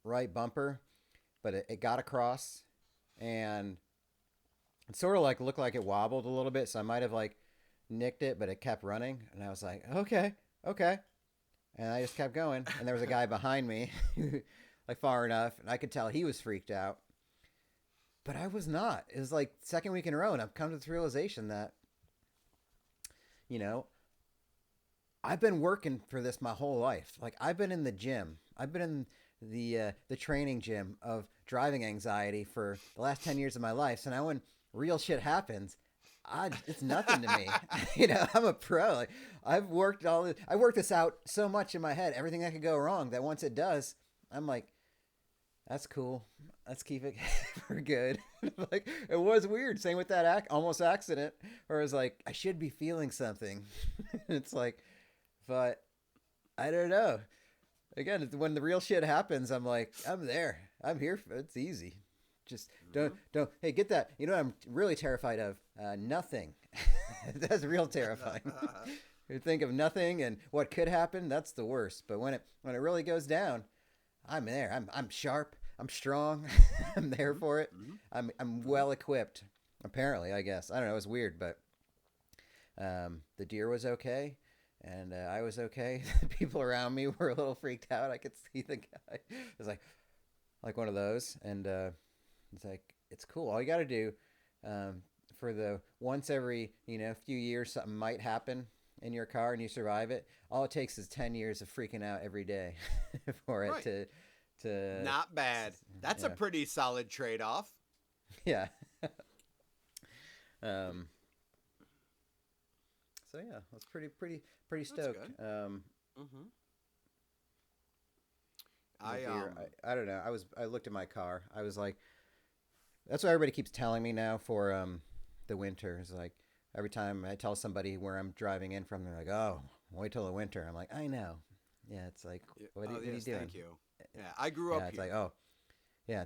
right bumper, but it got across, and it sort of like looked like it wobbled a little bit. So I might have like nicked it, but it kept running, and I was like, okay. And I just kept going, and there was a guy behind me, like far enough, and I could tell he was freaked out. But I was not. It was like second week in a row, and I've come to this realization that, I've been working for this my whole life. Like, I've been in the gym. I've been in the training gym of driving anxiety for the last 10 years of my life. So now when real shit happens, it's nothing to me. I'm a pro. Like, I worked this out so much in my head, everything that could go wrong, that once it does, I'm like, that's cool. Let's keep it for good. Like, it was weird. Same with that almost accident, where it was like, I should be feeling something. It's like, but I don't know. Again, when the real shit happens, I'm like, I'm there. I'm here. It's easy. Just don't. Hey, get that. You know what I'm really terrified of? Nothing. That's real terrifying. You think of nothing and what could happen. That's the worst. But when it really goes down, I'm there. I'm sharp. I'm strong. I'm there for it. I'm well equipped. Apparently, I guess. I don't know. It was weird, but the deer was okay, and I was okay. The people around me were a little freaked out. I could see the guy. It was like one of those, and it's like, it's cool. All you got to do for the once every few years something might happen in your car and you survive it. All it takes is 10 years of freaking out every day for it to not bad. That's a pretty solid trade-off. Yeah. So yeah, I was pretty stoked. I don't know. I looked at my car. I was like, that's what everybody keeps telling me now for the winter. It's like every time I tell somebody where I'm driving in from, they're like, "Oh, wait till the winter." I'm like, I know. Yeah, it's like, what are you doing? Thank you. Yeah, I grew up here. It's like, oh, yeah,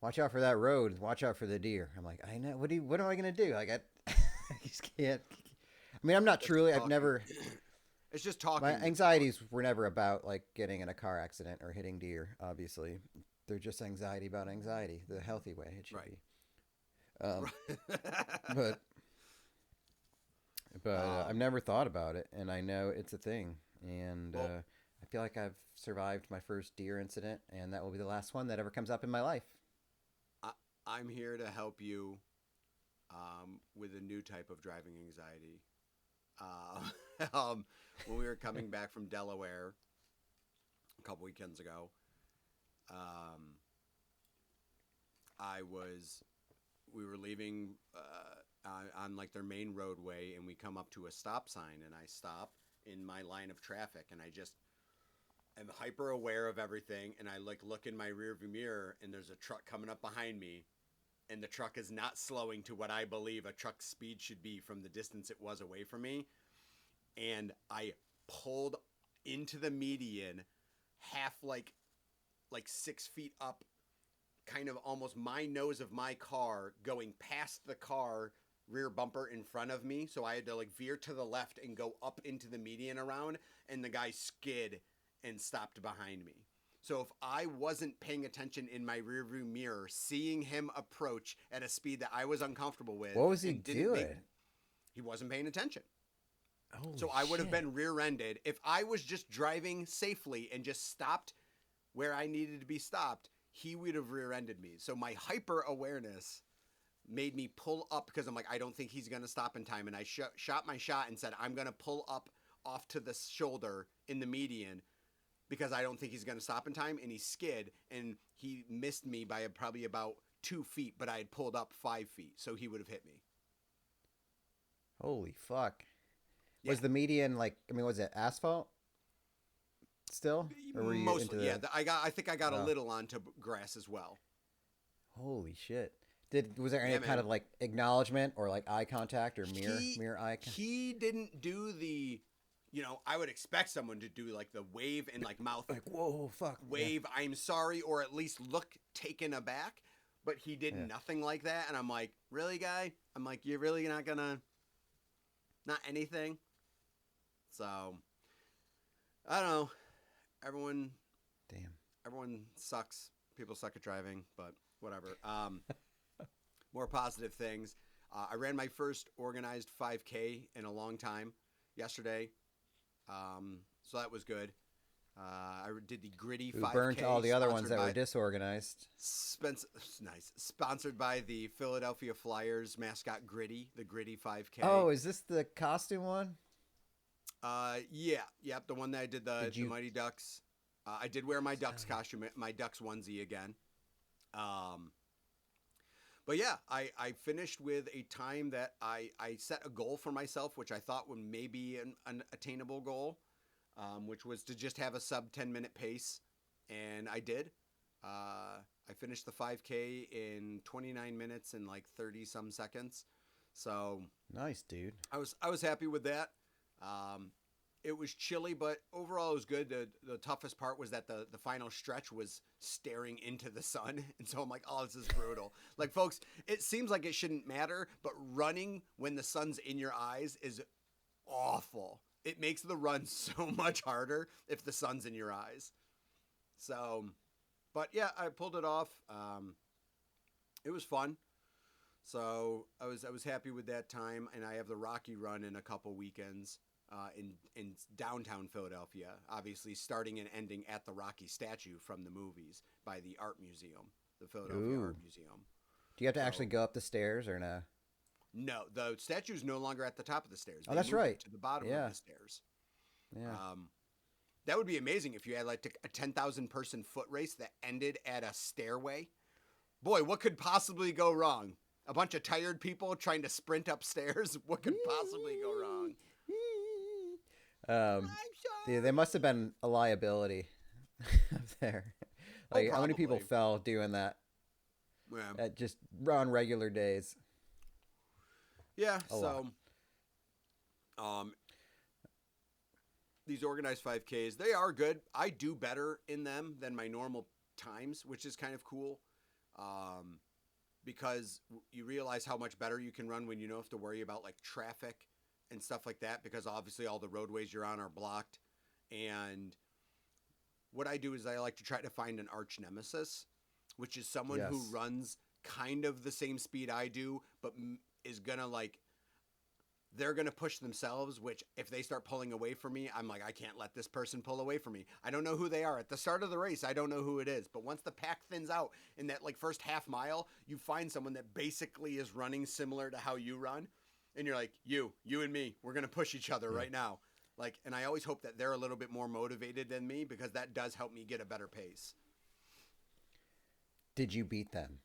watch out for that road. Watch out for the deer. I'm like, I know. What am I gonna do? Like, I just can't. I mean, I'm not truly. I've never. It's just talking. My anxieties were never about like getting in a car accident or hitting deer. Obviously, they're just anxiety about anxiety, the healthy way it should be. But I've never thought about it, and I know it's a thing, and I feel like I've survived my first deer incident, and that will be the last one that ever comes up in my life. I'm here to help you with a new type of driving anxiety. When we were coming back from Delaware a couple weekends ago, we were leaving on like their main roadway, and we come up to a stop sign, and I stop in my line of traffic, and I just am hyper aware of everything, and I like look in my rearview mirror, and there's a truck coming up behind me, and the truck is not slowing to what I believe a truck's speed should be from the distance it was away from me. And I pulled into the median half like 6 feet up, kind of almost my nose of my car, going past the car rear bumper in front of me, so I had to like veer to the left and go up into the median around, and the guy skid and stopped behind me. So if I wasn't paying attention in my rearview mirror, seeing him approach at a speed that I was uncomfortable with, What was he and didn't doing? he wasn't paying attention. Holy So I would have shit. been rear-ended if I was just driving safely and just stopped where I needed to be stopped. He would have rear-ended me. So my hyper awareness made me pull up because I'm like, I don't think he's going to stop in time. And I shot my shot and said, I'm going to pull up off to the shoulder in the median because I don't think he's going to stop in time. And he skid and he missed me by probably about 2 feet, but I had pulled up 5 feet. So he would have hit me. Holy fuck. Yeah. Was the median like? I mean, was it asphalt? Still, or were you Mostly, into the... yeah. I think I got a Oh. little onto grass as well. Holy shit! Was there any Yeah, kind man. of like acknowledgement or like eye contact or mirror eye contact? He didn't do the, I would expect someone to do like the wave and like mouth Like, whoa, fuck. wave, I'm sorry, or at least look taken aback. But he did Yeah. nothing like that, and I'm like, really, guy? I'm like, you're really not gonna, not anything. So, I don't know. Damn. Everyone sucks. People suck at driving, but whatever. More positive things. I ran my first organized 5K in a long time yesterday, so that was good. I did the gritty Who 5K. burnt all the other ones sponsored that were by- disorganized? Nice. Sponsored by the Philadelphia Flyers mascot Gritty, the Gritty 5K. Oh, is this the costume one? Yeah. Yep, the one that I did the Did you- Mighty Ducks. I did wear my Ducks costume, my Ducks onesie again. But yeah, I finished with a time that I set a goal for myself, which I thought would maybe an attainable goal, which was to just have a sub 10-minute pace, and I did. I finished the 5K in 29 minutes and like 30 some seconds. So Nice, dude. I was happy with that. It was chilly, but overall it was good. The toughest part was that the final stretch was staring into the sun. And so I'm like, oh, this is brutal. Like, folks, it seems like it shouldn't matter, but running when the sun's in your eyes is awful. It makes the run so much harder if the sun's in your eyes. So, but yeah, I pulled it off. It was fun. So I was happy with that time, and I have the Rocky Run in a couple weekends in downtown Philadelphia, obviously starting and ending at the Rocky statue from the movies by the Art Museum, the Philadelphia Art Ooh. Museum. Do you have to So- actually go up the stairs or no? No, the statue's no longer at the top of the stairs. Oh, They that's moved it right. to the bottom Yeah. of the stairs. Yeah. That would be amazing if you had like a 10,000 person foot race that ended at a stairway. Boy, what could possibly go wrong? A bunch of tired people trying to sprint upstairs? What could possibly go wrong? Dude, they must have been a liability up there. Like, how many people probably. fell doing that Yeah. at just on regular days? Yeah, A lot. so these organized 5Ks, they are good. I do better in them than my normal times, which is kind of cool. Because you realize how much better you can run when you don't have to worry about like traffic and stuff like that, because obviously all the roadways you're on are blocked. And what I do is I like to try to find an arch nemesis, which is someone who Yes. runs kind of the same speed I do, but is gonna like, they're gonna push themselves, which if they start pulling away from me, I'm like, I can't let this person pull away from me. I don't know who they are. At the start of the race, I don't know who it is. But once the pack thins out in that like first half mile, you find someone that basically is running similar to how you run. And you're like, you and me, we're gonna push each other right now. Like, and I always hope that they're a little bit more motivated than me, because that does help me get a better pace. Did you beat them?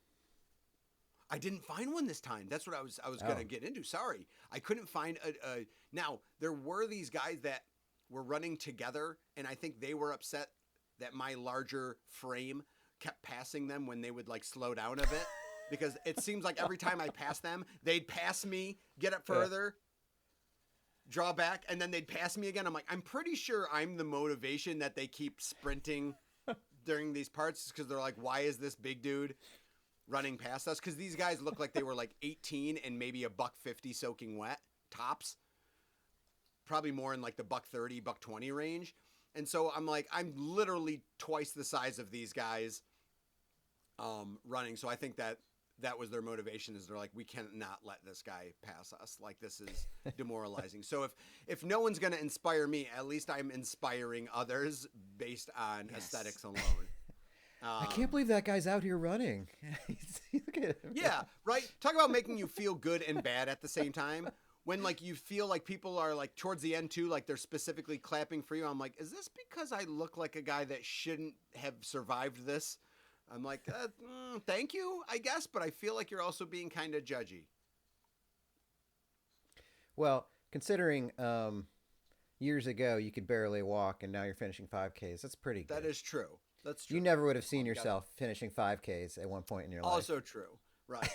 I didn't find one this time. That's what I was going to Oh. get into. Sorry. I couldn't find a now, there were these guys that were running together, and I think they were upset that my larger frame kept passing them when they would like slow down a bit, because it seems like every time I passed them, they'd pass me, get up further, draw back, and then they'd pass me again. I'm like, I'm pretty sure I'm the motivation that they keep sprinting during these parts, because they're like, why is this big dude running past us because these guys look like they were like 18 and maybe a $1.50 soaking wet tops. Probably more in like the $1.30, $1.20 range. And so I'm like, I'm literally twice the size of these guys running. So I think that was their motivation, is they're like, we cannot let this guy pass us. Like, this is demoralizing. So if no one's going to inspire me, at least I'm inspiring others based on aesthetics alone. I can't believe that guy's out here running. Look at him. Yeah, right? Talk about making you feel good and bad at the same time. When, like, you feel like people are, like, towards the end, too, like, they're specifically clapping for you. I'm like, is this because I look like a guy that shouldn't have survived this? I'm like, thank you, I guess, but I feel like you're also being kind of judgy. Well, considering years ago you could barely walk and now you're finishing 5Ks, that's pretty good. That is true. That's true. You never would have seen yourself finishing 5Ks at one point in your life. Also true. Right.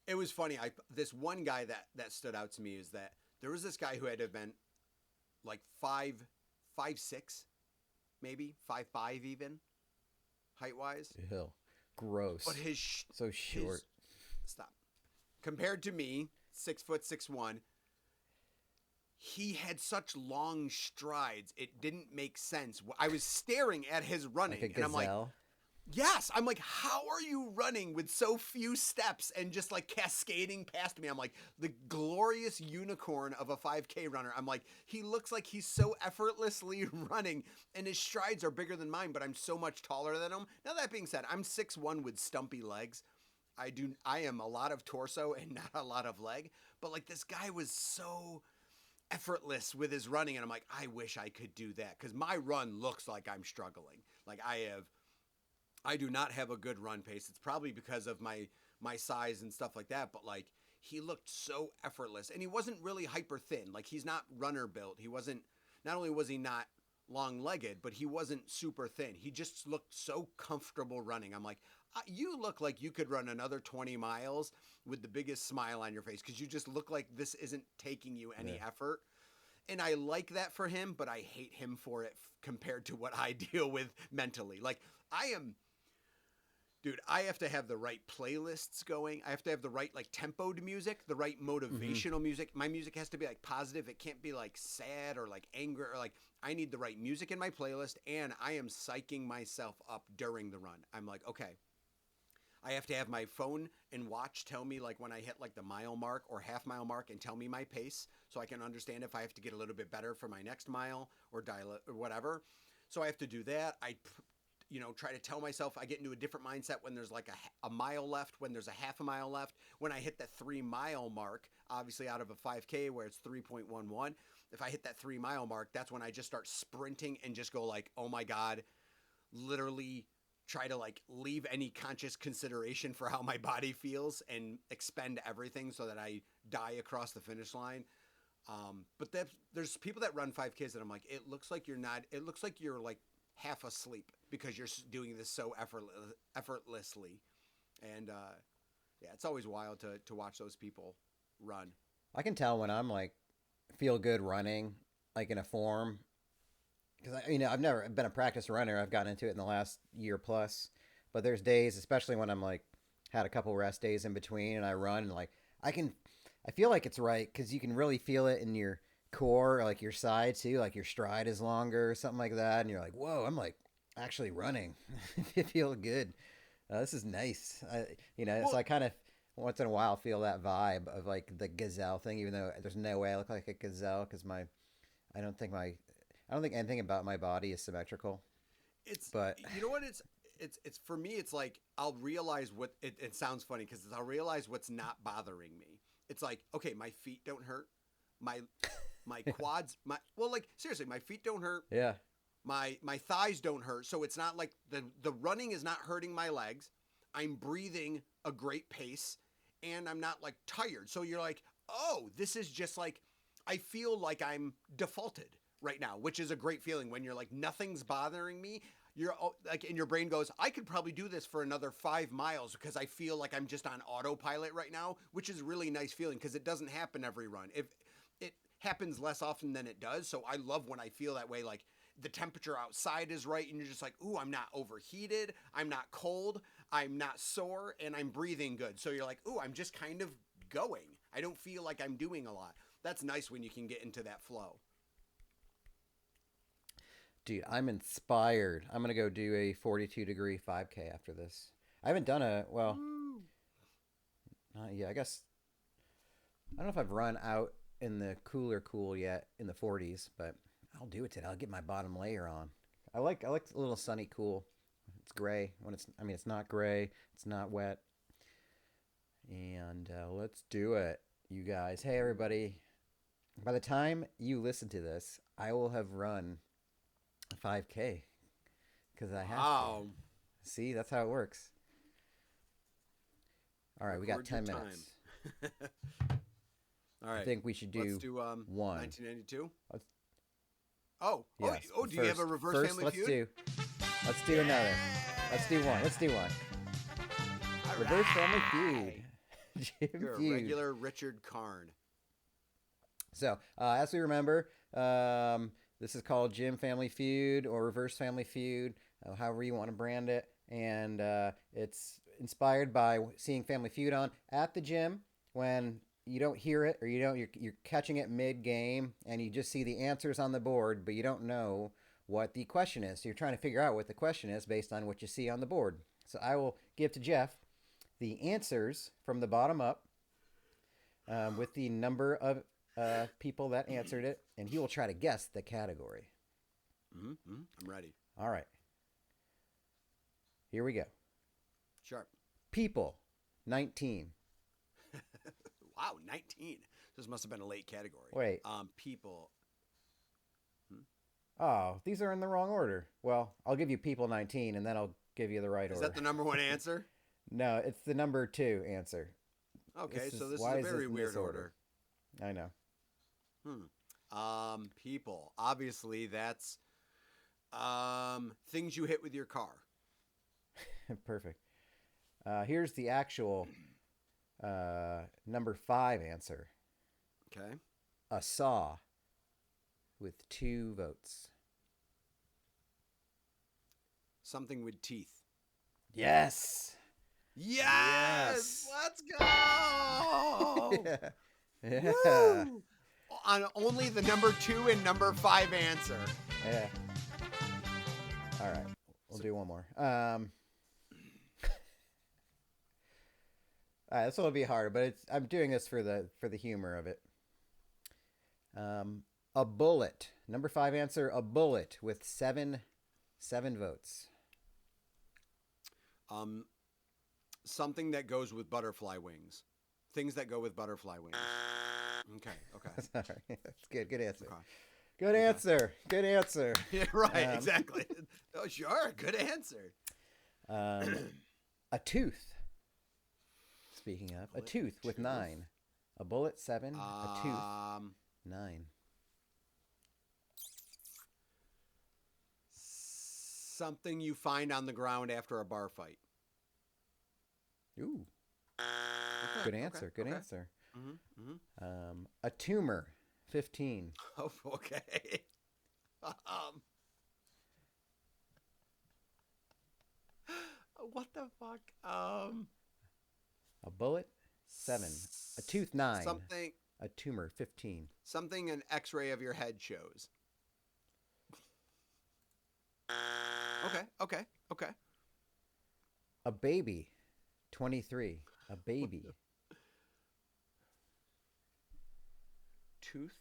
It was funny. This one guy that stood out to me is that there was this guy who had to have been like 5'6", maybe 5'5" even, height-wise. Ew. Gross. But so short. Stop. Compared to me, 6'6'1", he had such long strides. It didn't make sense. I was staring at his running, Like a and I'm like, gazelle? yes. I'm like, how are you running with so few steps and just like cascading past me? I'm like, the glorious unicorn of a 5K runner. I'm like, he looks like he's so effortlessly running, and his strides are bigger than mine, but I'm so much taller than him. Now, that being said, I'm 6'1" with stumpy legs. I am a lot of torso and not a lot of leg, but like, this guy was so effortless with his running, and I'm like, I wish I could do that, because my run looks like I'm struggling. Like, I do not have a good run pace. It's probably because of my size and stuff like that, but like, he looked so effortless, and he wasn't really hyper thin. Like, he's not runner built. Not only was he not long legged, but he wasn't super thin. He just looked so comfortable running. I'm like, you look like you could run another 20 miles with the biggest smile on your face, because you just look like this isn't taking you any effort. And I like that for him, but I hate him for it compared to what I deal with mentally. Like, dude, I have to have the right playlists going. I have to have the right, like, tempoed music, the right motivational music. My music has to be, like, positive. It can't be, like, sad or, like, anger, or, like, I need the right music in my playlist, and I am psyching myself up during the run. I'm like, okay, I have to have my phone and watch tell me, like, when I hit, like, the mile mark or half mile mark, and tell me my pace, so I can understand if I have to get a little bit better for my next mile or dial it or whatever. So I have to do that. I try to tell myself, I get into a different mindset when there's like a mile left, when there's a half a mile left, when I hit that 3 mile mark, obviously out of a 5K where it's 3.11. If I hit that 3 mile mark, that's when I just start sprinting and just go like, oh my God, literally try to like leave any conscious consideration for how my body feels and expend everything so that I die across the finish line. But there's people that run 5Ks that I'm like, it looks like you're like half asleep because you're doing this so effortlessly. And it's always wild to watch those people run. I can tell when I'm like feel good running, like in a form, because I've never been a practice runner. I've gotten into it in the last year plus, but there's days, especially when I'm like had a couple rest days in between, and I run, and like I feel like it's right, because you can really feel it in your core, like your side too, like your stride is longer or something like that, and you're like, whoa, I'm like actually running. It feels good. This is nice. So I kind of once in a while feel that vibe of like the gazelle thing, even though there's no way I look like a gazelle, because I don't think anything about my body is symmetrical. But you know what, it's for me, it's like I'll realize what it sounds funny, because I'll realize what's not bothering me. It's like, okay, my feet don't hurt, my quads, seriously, my feet don't hurt. Yeah. My thighs don't hurt. So it's not like the running is not hurting my legs. I'm breathing a great pace, and I'm not like tired. So you're like, oh, this is just like, I feel like I'm defaulted right now, which is a great feeling when you're like, nothing's bothering me. You're like, and your brain goes, I could probably do this for another 5 miles because I feel like I'm just on autopilot right now, which is a really nice feeling, because it doesn't happen every run. If it happens less often than it does. So I love when I feel that way. Like, the temperature outside is right, and you're just like, ooh, I'm not overheated, I'm not cold, I'm not sore, and I'm breathing good. So you're like, ooh, I'm just kind of going. I don't feel like I'm doing a lot. That's nice when you can get into that flow. Dude, I'm inspired. I'm going to go do a 42-degree 5K after this. I haven't done I guess, I don't know if I've run out in the cooler cool yet in the 40s, but I'll do it today. I'll get my bottom layer on. I like a little sunny cool. It's gray when it's not gray. It's not wet. And let's do it, you guys. Hey, everybody. By the time you listen to this, I will have run a 5K because I have to. See, that's how it works. All right, we got 10 minutes. All right. I think we should do, let's do one. 1992. Yes, do you have a reverse Family Feud? Let's do another. Let's do one. All Reverse Family right. Feud. Jim You're Feud. a regular Richard Karn. So, as we remember, this is called Jim Family Feud or Reverse Family Feud, however you want to brand it. And it's inspired by seeing Family Feud on at the gym when you don't hear it or you're catching it mid-game and you just see the answers on the board, but you don't know what the question is. So you're trying to figure out what the question is based on what you see on the board. So I will give to Jeff the answers from the bottom up with the number of people that answered it, and he will try to guess the category. I'm ready. All right. Here we go. Sharp. People, 19. Wow, 19. This must have been a late category. Wait. People. Oh, these are in the wrong order. Well, I'll give you people 19, and then I'll give you the right order. Is that the number one answer? No, it's the number 2 answer. Okay, so this is a very weird order. I know. People. Obviously, that's things you hit with your car. Perfect. Here's the actual number 5 answer. Okay. A saw with 2 votes. Something with teeth. Yes. Yes! Let's go! Yeah. Woo! On only the number 2 and number 5 answer. Yeah. All right. We'll do one more. All right, this will be hard, but I'm doing this for the humor of it. A bullet. Number 5 answer, a bullet with 7 votes. Something that goes with butterfly wings. Things that go with butterfly wings. Okay. Sorry. That's good. Good answer. Okay. Good answer. Good answer. Yeah, right, exactly. Oh, sure. Good answer. A tooth. Speaking of, a tooth with 9. A bullet, 7. A tooth, 9. Something you find on the ground after a bar fight. Ooh. Okay, Good answer. okay, Good okay. answer. Mm-hmm. A tumor, 15. Oh, okay. What the fuck? A bullet, 7. A tooth, 9. Something. A tumor, 15. Something an X-ray of your head shows. Okay. A baby, 23. A baby. Tooth,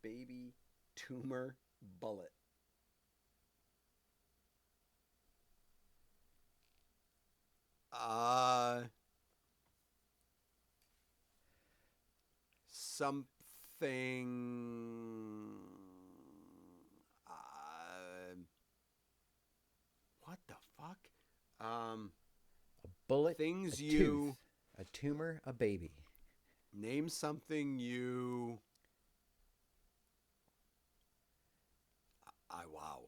baby, tumor, bullet. Something. What the fuck? A bullet, Things a you. tooth, a tumor, a baby. Name something you. Wow.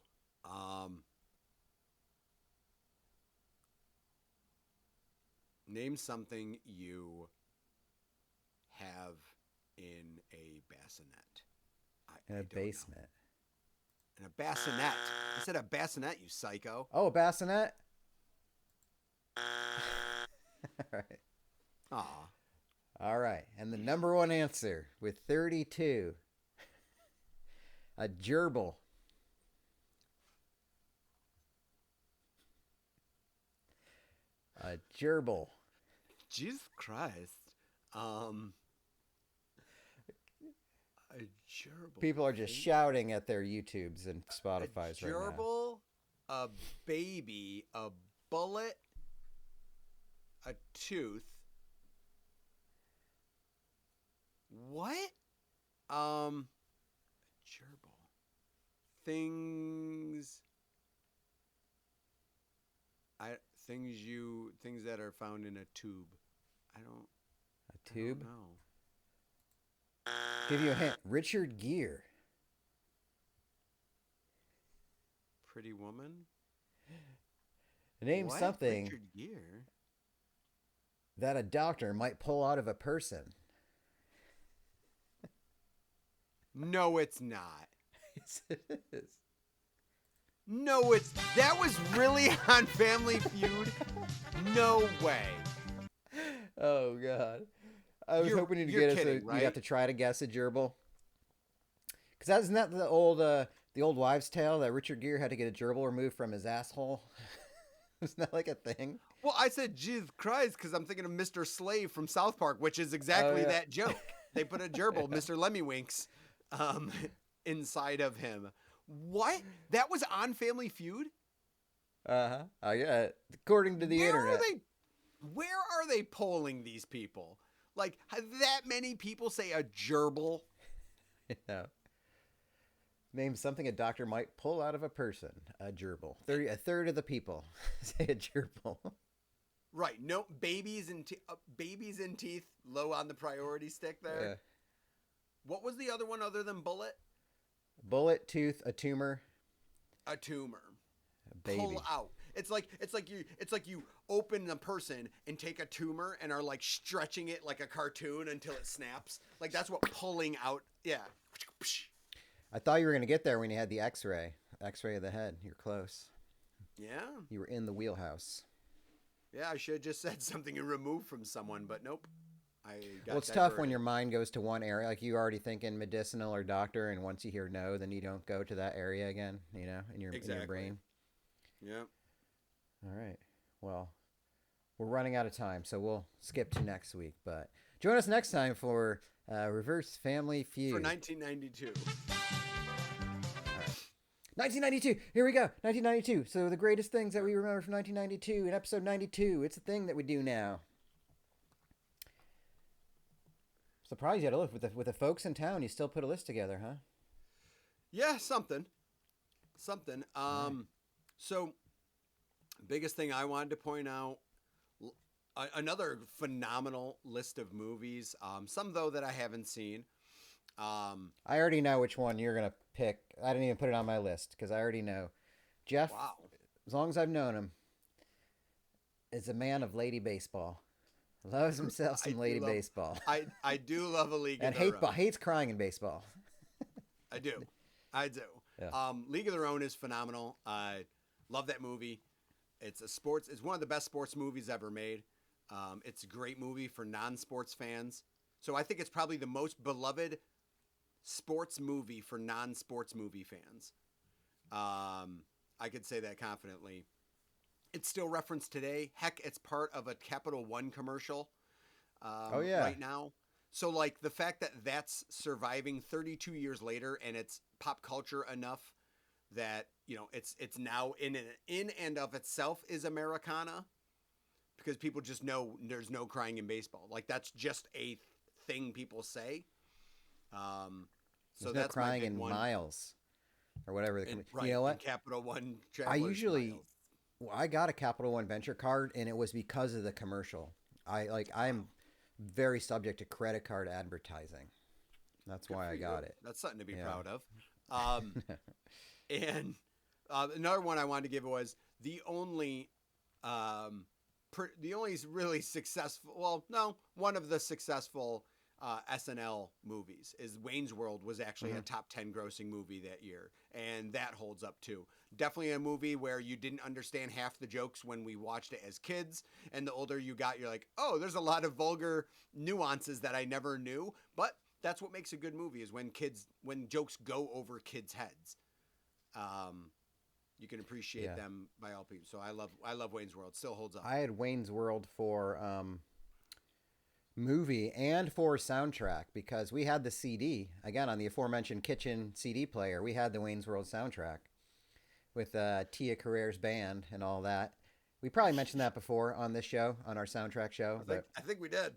Name something you have in a bassinet. In a basement. And a bassinet. I said a bassinet, you psycho. Oh, a bassinet. All right. Aw. All right. And the number one answer with 32, a gerbil. A gerbil. Jesus Christ. A gerbil. People are just shouting at their YouTubes and Spotify's a right now. gerbil, a baby, a bullet, a tooth. What? Gerbil. Things. Things that are found in a tube. A I tube? don't know. Give you a hint. Richard Gere. Pretty Woman. Name What? something Richard Gere. that a doctor might pull out of a person. No, it's not. Yes, it is. No, that was really on Family Feud. No way. Oh God! I was hoping you'd you're get us. kidding, You'd right? have to try to guess a gerbil. Because isn't that the old wives' tale that Richard Gere had to get a gerbil removed from his asshole? Isn't that like a thing? Well, I said Jesus Christ because I'm thinking of Mr. Slave from South Park, which is exactly yeah. that joke. They put a gerbil, Mr. Lemmywinks, inside of him. What? That was on Family Feud? Oh yeah. According to the internet. Where are they polling these people? Like, that many people say a gerbil? Yeah. Name something a doctor might pull out of a person. A gerbil. A third of the people say a gerbil. Right. No, babies and teeth low on the priority stick there. Yeah. What was the other one other than bullet? Bullet, tooth, a tumor, A tumor. a baby. Pull out. It's like you open a person and take a tumor and are like stretching it like a cartoon until it snaps. Like that's what pulling out. Yeah. I thought you were going to get there when you had the x-ray of the head. You're close. Yeah. You were in the wheelhouse. Yeah, I should have just said something you removed from someone, but nope. Well, it's tough when your mind goes to one area. Like you're already thinking medicinal or doctor, and once you hear no, then you don't go to that area again, in your brain. Yeah. All right. Well, we're running out of time, so we'll skip to next week. But join us next time for Reverse Family Feud. For 1992. 1992. Here we go. 1992. So the greatest things that we remember from 1992 in episode 92. It's a thing that we do now. Surprised you had to look with the folks in town. You still put a list together, huh? Yeah, something. Right. So biggest thing I wanted to point out, another phenomenal list of movies. Some though that I haven't seen. I already know which one you're gonna pick. I didn't even put it on my list because I already know. Jeff, wow. As long as I've known him, is a man of Lady Baseball. Loves himself some Lady Baseball. I do love a League and of Their Own. hates crying in baseball. I do. Yeah. League of Their Own is phenomenal. I love that movie. It's one of the best sports movies ever made. It's a great movie for non-sports fans. So I think it's probably the most beloved sports movie for non-sports movie fans. I could say that confidently. It's still referenced today. Heck, it's part of a Capital One commercial right now. So, like, the fact that that's surviving 32 years later and it's pop culture enough that, it's now in and of itself is Americana because people just know there's no crying in baseball. Like, that's just a thing people say. So There's that's no crying my big in one. Miles or whatever. Right, you know what? in Capital One. I got a Capital One Venture card, and it was because of the commercial. I'm very subject to credit card advertising. That's why I got it. That's something to be proud of. And another one I wanted to give was the only really successful. Well, no, one of the successful SNL movies. Is Wayne's World was actually a top 10 grossing movie that year, and that holds up too. Definitely a movie where you didn't understand half the jokes when we watched it as kids, and the older you got, you're like, oh, there's a lot of vulgar nuances that I never knew. But that's what makes a good movie, is when jokes go over kids' heads. You can appreciate them by all people. So I love Wayne's World. Still holds up. I had Wayne's World for movie and for soundtrack, because we had the CD, again, on the aforementioned kitchen CD player. We had the Wayne's World soundtrack with Tia Carrere's band and all that. We probably mentioned that before on this show, on our soundtrack show. I think we did.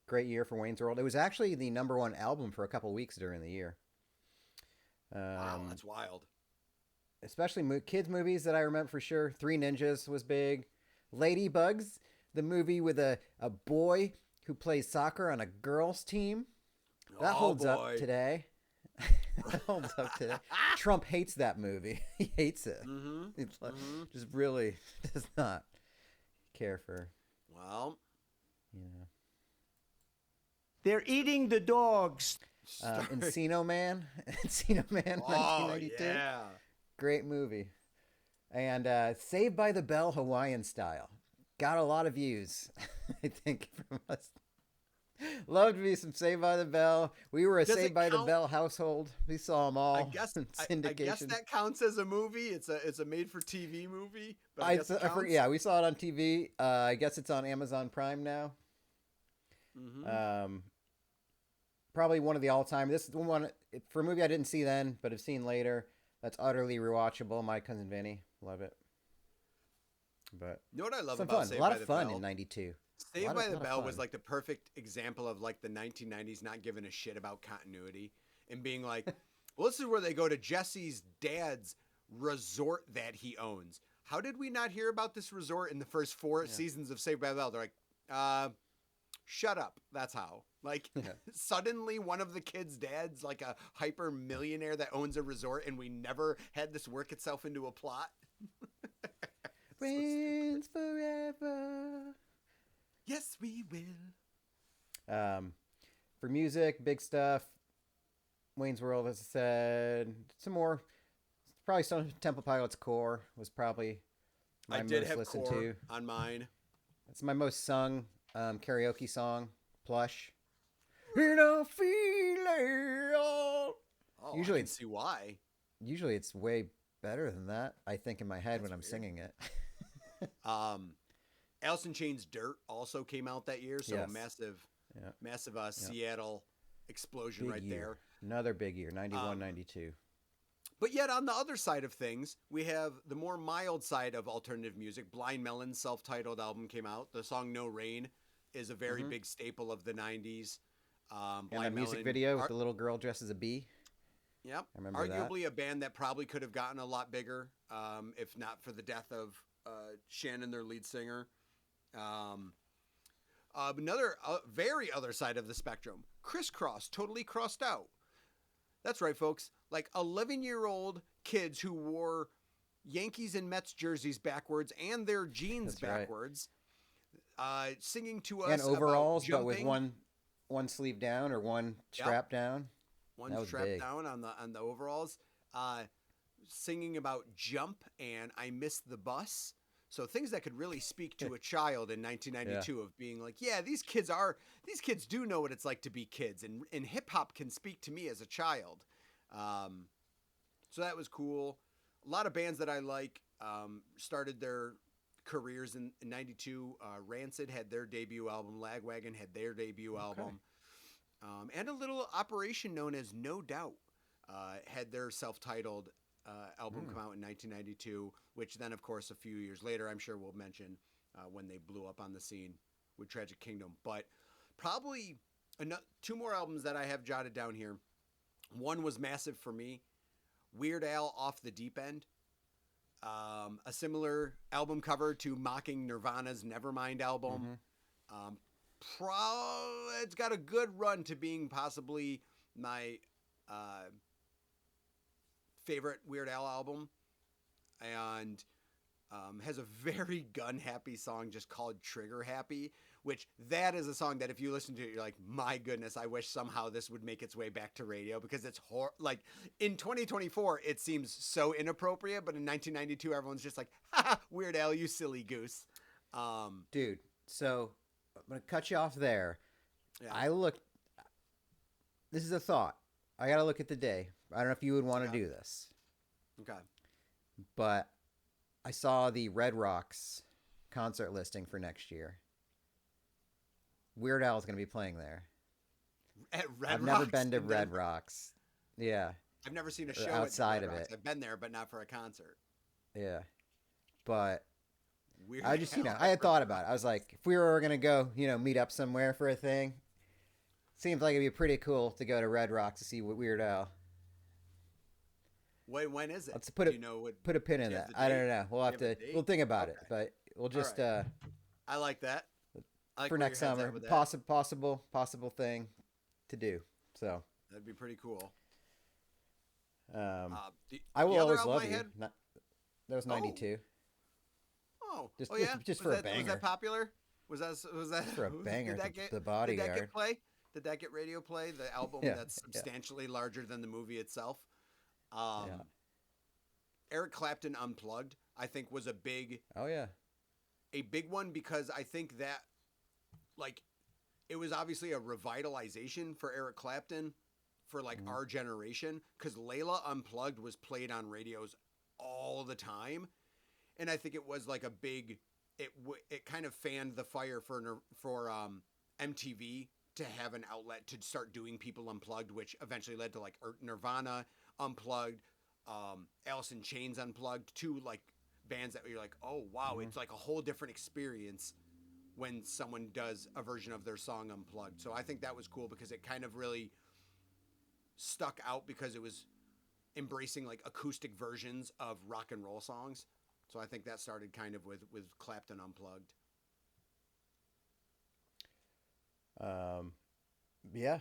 Great year for Wayne's World. It was actually the #1 album for a couple weeks during the year. Wow, that's wild. Especially kids movies that I remember for sure. Three Ninjas was big. Ladybugs, the movie with a boy who plays soccer on a girls' team. That holds up today. That holds up today. Trump hates that movie. He hates it. Just really does not care for. Well, They're eating the dogs. Encino Man. Encino Man, 1992. Yeah. Great movie. And Saved by the Bell Hawaiian Style. Got a lot of views, I think, from us. Loved me some Saved by the Bell. We were a Saved by the Bell household. We saw them all. I guess that counts as a movie. It's a made-for-TV movie. But I guess it counts. Yeah, we saw it on TV. I guess it's on Amazon Prime now. Probably one of the all-time. This is the one for a movie I didn't see then, but have seen later. That's utterly rewatchable. My Cousin Vinny, love it. But you know what I love about Saved a lot by of the fun Bell? in '92. Saved by the Bell was like the perfect example of like the 1990s not giving a shit about continuity and being like, well, this is where they go to Jesse's dad's resort that he owns. How did we not hear about this resort in the first 4 seasons of Saved by the Bell? They're like, shut up. That's how. Like, suddenly one of the kids' dads, like a hyper millionaire that owns a resort, and we never had this work itself into a plot. Reigns forever. Yes, we will. For music, big stuff. Wayne's World, as I said. Some more. Probably some Temple Pilots Core was probably my most listened to on mine. It's my most sung karaoke song. Plush. You don't feel it all. Oh, usually I can see why. Usually it's way better than that, I think, in my head when I'm singing it. Alice in Chains' Dirt also came out that year, so a massive Seattle explosion big year. There. Another big year, 91, 92. But yet on the other side of things, we have the more mild side of alternative music. Blind Melon's self-titled album came out. The song No Rain is a very big staple of the 90s. And a music video with the little girl dressed as a bee. Yep. I remember arguably a band that probably could have gotten a lot bigger if not for the death of Shannon, their lead singer. Another very other side of the spectrum, Crisscross, Totally Crossed Out. That's right, folks. Like 11-year-old kids who wore Yankees and Mets jerseys backwards and their jeans backwards, singing to us and overalls, about but with one sleeve down or one strap down. One strap down on the overalls, singing about Jump and I Miss the Bus. So things that could really speak to a child in 1992 of being like, yeah, these kids do know what it's like to be kids, and hip hop can speak to me as a child. So that was cool. A lot of bands that I like started their careers in 92. Rancid had their debut album. Lagwagon had their debut album. And a little operation known as No Doubt had their self-titled album come out in 1992, which then, of course, a few years later, I'm sure we'll mention when they blew up on the scene with Tragic Kingdom. But probably two more albums that I have jotted down here. One was massive for me, Weird Al Off the Deep End. A similar album cover to mocking Nirvana's Nevermind album. It's got a good run to being possibly my favorite Weird Al album. And has a very gun happy song just called Trigger Happy, which that is a song that if you listen to it, you're like, my goodness, I wish somehow this would make its way back to radio, because it's like in 2024, it seems so inappropriate, but in 1992, everyone's just like, ha, Weird Al, you silly goose. Dude, so I'm going to cut you off there. Yeah. This is a thought. I got to look at the day. I don't know if you would want to do this. Okay. But I saw the Red Rocks concert listing for next year. Weird Al is going to be playing there. At Red I've Rocks never been to in Red Denver? Rocks. Yeah. I've never seen a show outside at Red of Rocks. it. I've been there, but not for a concert. Yeah. But Weird I just, Al I at had thought Red about it. Rocks. I was like, if we were going to go, meet up somewhere for a thing, seems like it'd be pretty cool to go to Red Rocks to see Weird Al. Wait, when is it? Let's put Do it. you know what? Put a pin in do you have that. the I don't date? know. We'll have Do you have to. a date? We'll think about it, Okay. but we'll just right. I like that. I like for where next your head's at summer, with that. possible thing to do. So That'd be pretty cool. I will the other always album love I you. had- That was 92. Oh, Just- oh just- yeah. just Was for a that, Was banger. that popular? Was that For a banger Did that for get, The Did that Bodyguard. get play? Did that get radio play? The album Yeah, that's yeah. substantially larger than the movie itself. Yeah. Eric Clapton Unplugged, I think, was a big Oh yeah. one, because I think that, like, it was obviously a revitalization for Eric Clapton for like our generation, because Layla Unplugged was played on radios all the time, and I think it was like a big it kind of fanned the fire for MTV to have an outlet to start doing People Unplugged, which eventually led to like Nirvana Unplugged, Alice in Chains Unplugged, two like bands that you're like, oh wow, it's like a whole different experience when someone does a version of their song unplugged. So I think that was cool, because it kind of really stuck out, because it was embracing like acoustic versions of rock and roll songs. So I think that started kind of with Clapton Unplugged. Yeah.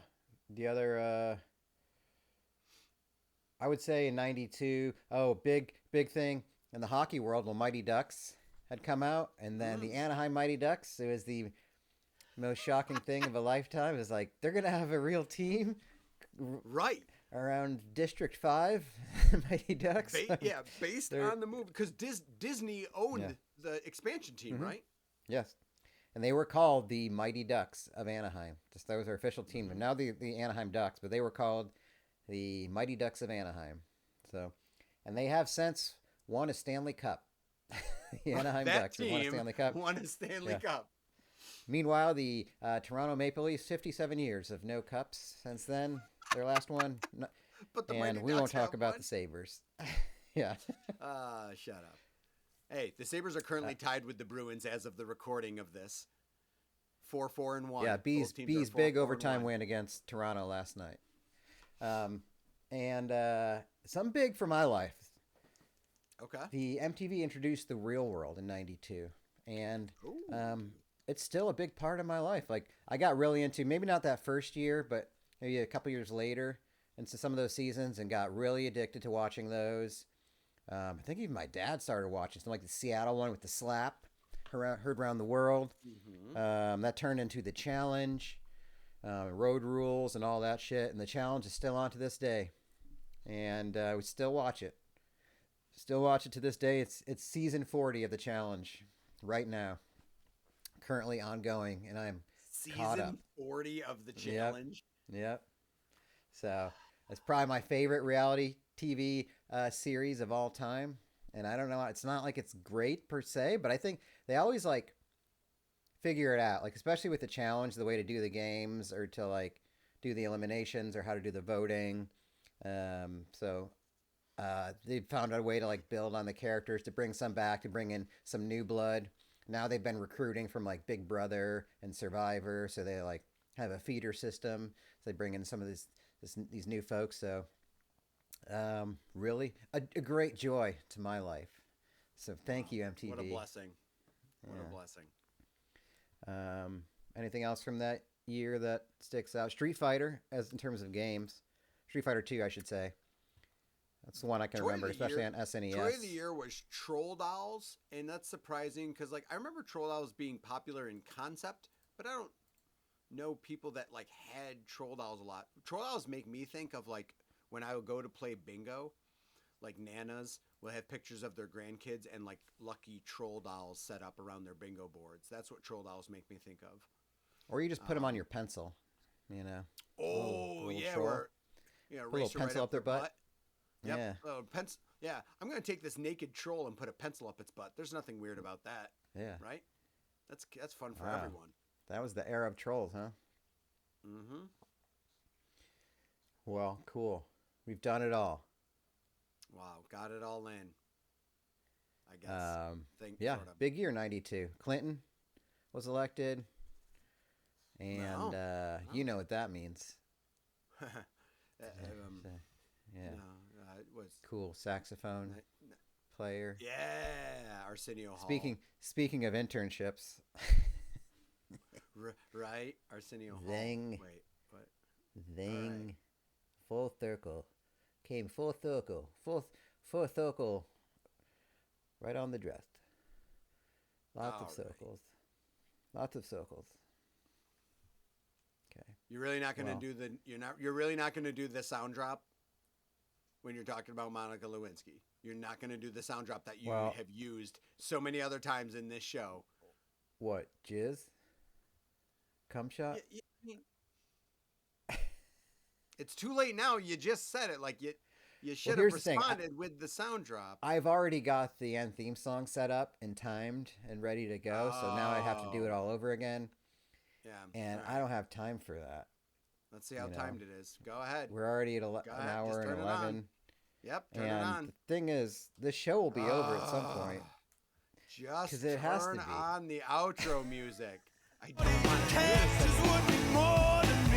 The other I would say in 92, big thing in the hockey world, the Mighty Ducks had come out, and then the Anaheim Mighty Ducks, it was the most shocking thing of a lifetime. It was like, they're going to have a real team Right. around District 5, Mighty Ducks. Based They're- on the movie, because Disney owned the expansion team, right? Yes. And they were called the Mighty Ducks of Anaheim. Just that was their official team. And now the Anaheim Ducks, but they were called the Mighty Ducks of Anaheim. So, and they have since won a Stanley Cup. The Anaheim That Ducks have team won a Stanley Cup. won a Stanley Yeah. Cup. Meanwhile, the Toronto Maple Leafs, 57 years of no cups since then. Their last one. But the And Mighty we won't Ducks talk have about one. the Sabres. Yeah. Shut up. Hey, the Sabres are currently tied with the Bruins as of the recording of this. 4-4-1. Yeah, Both Bees teams are big 4-4-1. overtime win against Toronto last night. And some big for my life. Okay. The MTV introduced The Real World in 92. And it's still a big part of my life. Like, I got really into, maybe not that first year, but maybe a couple years later, into some of those seasons, and got really addicted to watching those. I think even my dad started watching some, like the Seattle one with the slap, Heard Around the World. That turned into The Challenge, Road Rules, and all that shit. And The Challenge is still on to this day. And we still watch it. Still watch it to this day. It's season 40 of The Challenge right now. Currently ongoing, and I'm caught up. Season 40 of the challenge. Yep. So it's probably my favorite reality TV series of all time. And I don't know, it's not like it's great per se, but I think they always like figure it out. Like, especially with The Challenge, the way to do the games, or to like do the eliminations, or how to do the voting. So they found a way to like build on the characters, to bring some back, to bring in some new blood. Now they've been recruiting from like Big Brother and Survivor, so they like have a feeder system. So they bring in some of these new folks. So really a great joy to my life. So thank you, MTV. What a blessing. What a blessing. Anything else from that year that sticks out? Street Fighter, as in terms of games. Street Fighter 2, I should say. That's the one I can Toy of remember, the especially year- on SNES. Toy of the year was Troll Dolls, and that's surprising because like I remember Troll Dolls being popular in concept, but I don't know people that like had Troll Dolls a lot. Troll Dolls make me think of like when I would go to play bingo, like nanas will have pictures of their grandkids and like lucky troll dolls set up around their bingo boards. That's what Troll Dolls make me think of. Or you just put them on your pencil, you know. Oh little yeah, troll. where yeah, Put a little race it right pencil up their butt. Yep. Yeah. Pencil. Yeah, I'm gonna take this naked troll and put a pencil up its butt. There's nothing weird about that, Yeah. right? That's fun for Wow. everyone. That was the era of trolls, huh? Mm-hmm. Well, cool. We've done it all. Wow, got it all in. I guess. Yeah, Sort of. big year 92. Clinton was elected. And you know what that means. Um, So, yeah. no, it was Cool saxophone player. yeah, Arsenio Hall. Speaking of internships, Right, Arsenio Hall. Zing. Wait, what? Zing, Right. full circle, came full circle, full circle, right on the dress. Lots of Alright. circles, lots of circles. Okay. You're really not going to Well- do the you're really not going to do the sound drop when you're talking about Monica Lewinsky. You're not going to do the sound drop that you Well- have used so many other times in this show. What, jizz? Cum shot? I mean, it's too late now. You just said it. Like you should have here's the thing. responded with the sound drop. I've already got the end theme song set up and timed and ready to go, so now I have to do it all over again, Yeah. and all I right. don't have time for that. Let's see how you know. timed it is. Go ahead. We're already at Go an ahead, hour just and turn it on. 11. Yep. Turn it And on. the thing is, this show will be over at some point. Just 'Cause it has to turn be. on the outro music. I don't want to do Texas this. would be more than